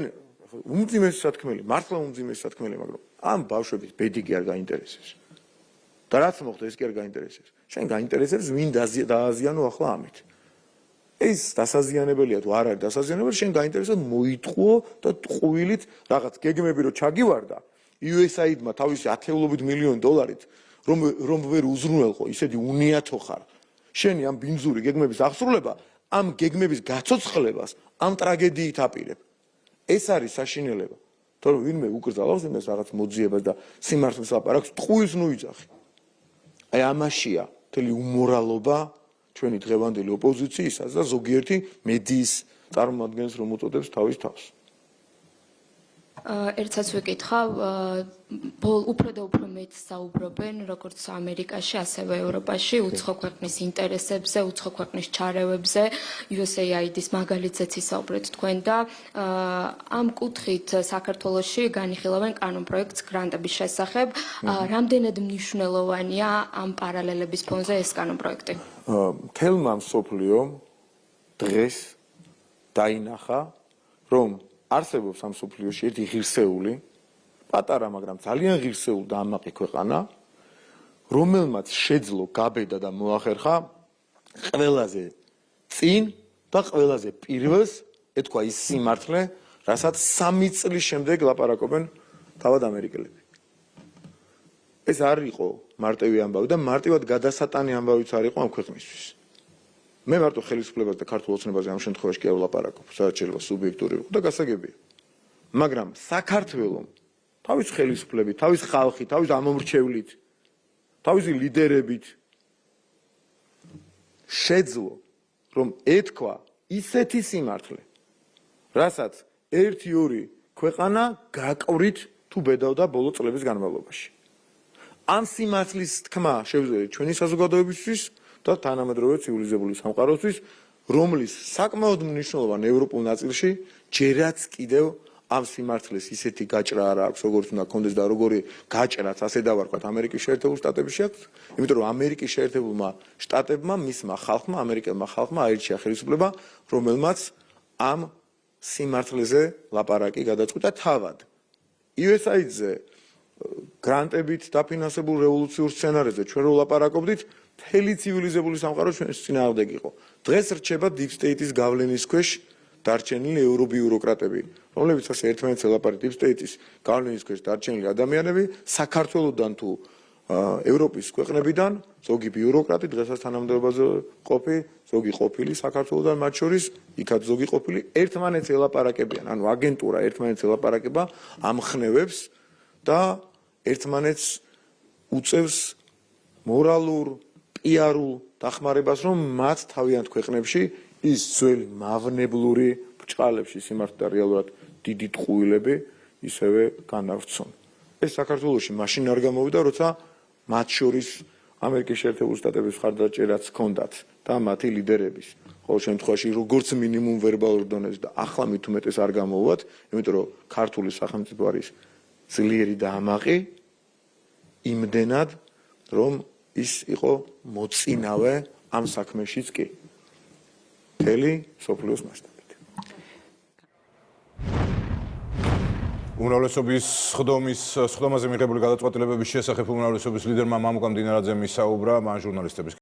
უმძიმესი სათქმელი, მართლა უმძიმესი სათქმელი, მაგრამ ამ ბავშვების ბედი კი არ გაინტერესებს. და რაც მოხდა, ეს კი არ გაინტერესებს. შენ გაინტერესებს ვინ დააზიანო ახლა ამით. ეს დასაზიანებელია თუ არ არის დასაზიანებელი, შენ გაინტერესებს მოიტყუო და ტყუილით რაღაც გეგმები რო ჩაგივარდა, USAID-მა თავისი $10 მილიონი რომ ვერ უზრუნველყო, ისეთი უნიათო ხარ. შენი ამ ბინძური გეგმების აღსრულება, ამ გეგმების გაცოცხლებას, ამ ტრაგედიით აპირებ. ეს არის საშინელება. თორემ ვინმე უკრძალავს იმას რაღაც მოძიებას და სიმართლის ლაპარაკს, ტყუილს ნუიძახი. აი ამაშია მთელი უმორალობა ჩვენი დღევანდელი ოპოზიციის და ზოგიერთი მედიის წარმომადგენელს რომ უწოდებს თავის თავს. ერთსაც ვეკითხავ, უფრო და უფრო მეტ საუბრობენ, როგორც ამერიკაში, ასევე ევროპაში, უცხო ქვეყნის ინტერესებზე, უცხო ქვეყნის ჩარევებზე, USAID-ის მაგალითზეც ისაუბრეთ თქვენ და ამ კუთხით საქართველოში განიხილავენ კანონპროექტს გრანტების შესახებ. რამდენად მნიშვნელოვანია ამ პარალელების ფონზე ეს კანონპროექტი? მთელმა მსოფლიომ დღეს დაინახა, რომ არსებობს ამ მსოფლიოში ერთი ღირსეული, პატარა, მაგრამ ძალიან ღირსეული და ამაყი ქვეყანა, რომელმაც შეძლო გაბედა და მოახერხა ყველაზე წინ და ყველაზე პირველს ეთქვა ის სიმართლე, რასაც 3 წლის შემდეგ ლაპარაკობენ თავად ამერიკელები. ეს არ იყო მარტივი ამბავი და მარტივად გადასატანი ამბავიც არ იყო ამ ქვეყნისთვის. მე მარტო ხელისუფლებას და ქართულ ოცნებაზე ამ შემთხვევაში კი არ ვლაპარაკობ, სადაც შეიძლება სუბიექტური იყო და გასაგებია. მაგრამ საქართველოს თავის ხელისუფლებით, თავის ხალხით, თავის ამომრჩევლით, თავისი ლიდერებით შეძლო, რომ ეთქვა ისეთი სიმართლე, რასაც 1-2 ქვეყანა გაყვრით თუ ბედავდა ბოლო წლების განმავლობაში. ამ სიმართლის თქმა შეუძლია ჩვენი საზოგადოებისთვის და თანამედროვე ცივილიზებული სამყაროსთვის, რომლის საკმაოდ მნიშვნელოვან ევროპულ ნაწილში ჯერაც კიდევ ამ სიმართლეს ისეთი გაჭრა არ აქვს, როგორც უნდა კონდეს და როგორი გაჭრაც ასე დავარქვათ ამერიკის შეერთებულ შტატებში აქვს, იმიტომ რომ ამერიკის შეერთებულმა შტატებმა, მისმა ხალხმა, ამერიკელმა ხალხმა აირჩია ხელისუფლება, რომელმაც ამ სიმართლეზე ლაპარაკი გადაწყვიტა თავად. USAID-ზე გრანტებით დაფინანსებულ რევოლუციურ სცენარეზე ჩვენ რო ლაპარაკობდით, მთელი ცივილიზებული სამყარო ჩვენს წინააღმდეგ იყო. დღეს რჩება Deep State-ის გავლენის ქვეშ დარჩენილი ევრობიუროკრატები, რომლებიც ასე ერთმანეთს ელაპარაკებენ. Deep State-ის გავლენის ქვეშ დარჩენილი ადამიანები საქართველოსდან თუ ევროპის ქვეყნებიდან, ზოგი ბიუროკრატი დღესაც თანამდებობაზე ყოფი, ზოგი ყოფილი საქართველოსდან, მათ შორის იქაც ზოგი ყოფილი ერთმანეთს ელაპარაკებიან, ანუ აგენტურა ერთმანეთს ელაპარაკება, ამხნევებს და ერთმანეთს უწევს მორალურ, პიარულ დახმარებას, რომ მათ თავიანთ ქვეყნებში ის ძველი მავნებლური ბრჭყალებში სიმართლე და რეალურად დიდი ტყუილები ისევე განავრცონ. ეს საქართველოში მაშინ არ გამოვიდა, როცა მათ შორის ამერიკის შეერთებული შტატების მხარდაჭერაც ჰქონდათ და მათი ლიდერების. ყოველ შემთხვევაში როგორც მინიმუმ ვერბალურ დონეზე და ახლა მით უმეტეს არ გამოვუვათ, იმიტომ რომ ქართული სახელმწიფო არის ძლიერი და ამაყი იმდენად, რომ ის იყო მოწინავე ამ საქმეშიც კი. მთელი სოფლიოს მასშტაბით. უმრავლესობის სხდომაზე მიღებული გადაწყვეტილებების შესახებ უმრავლესობის ლიდერმა მამუკა მდინარაძემ ისაუბრა, მან ჟურნალისტების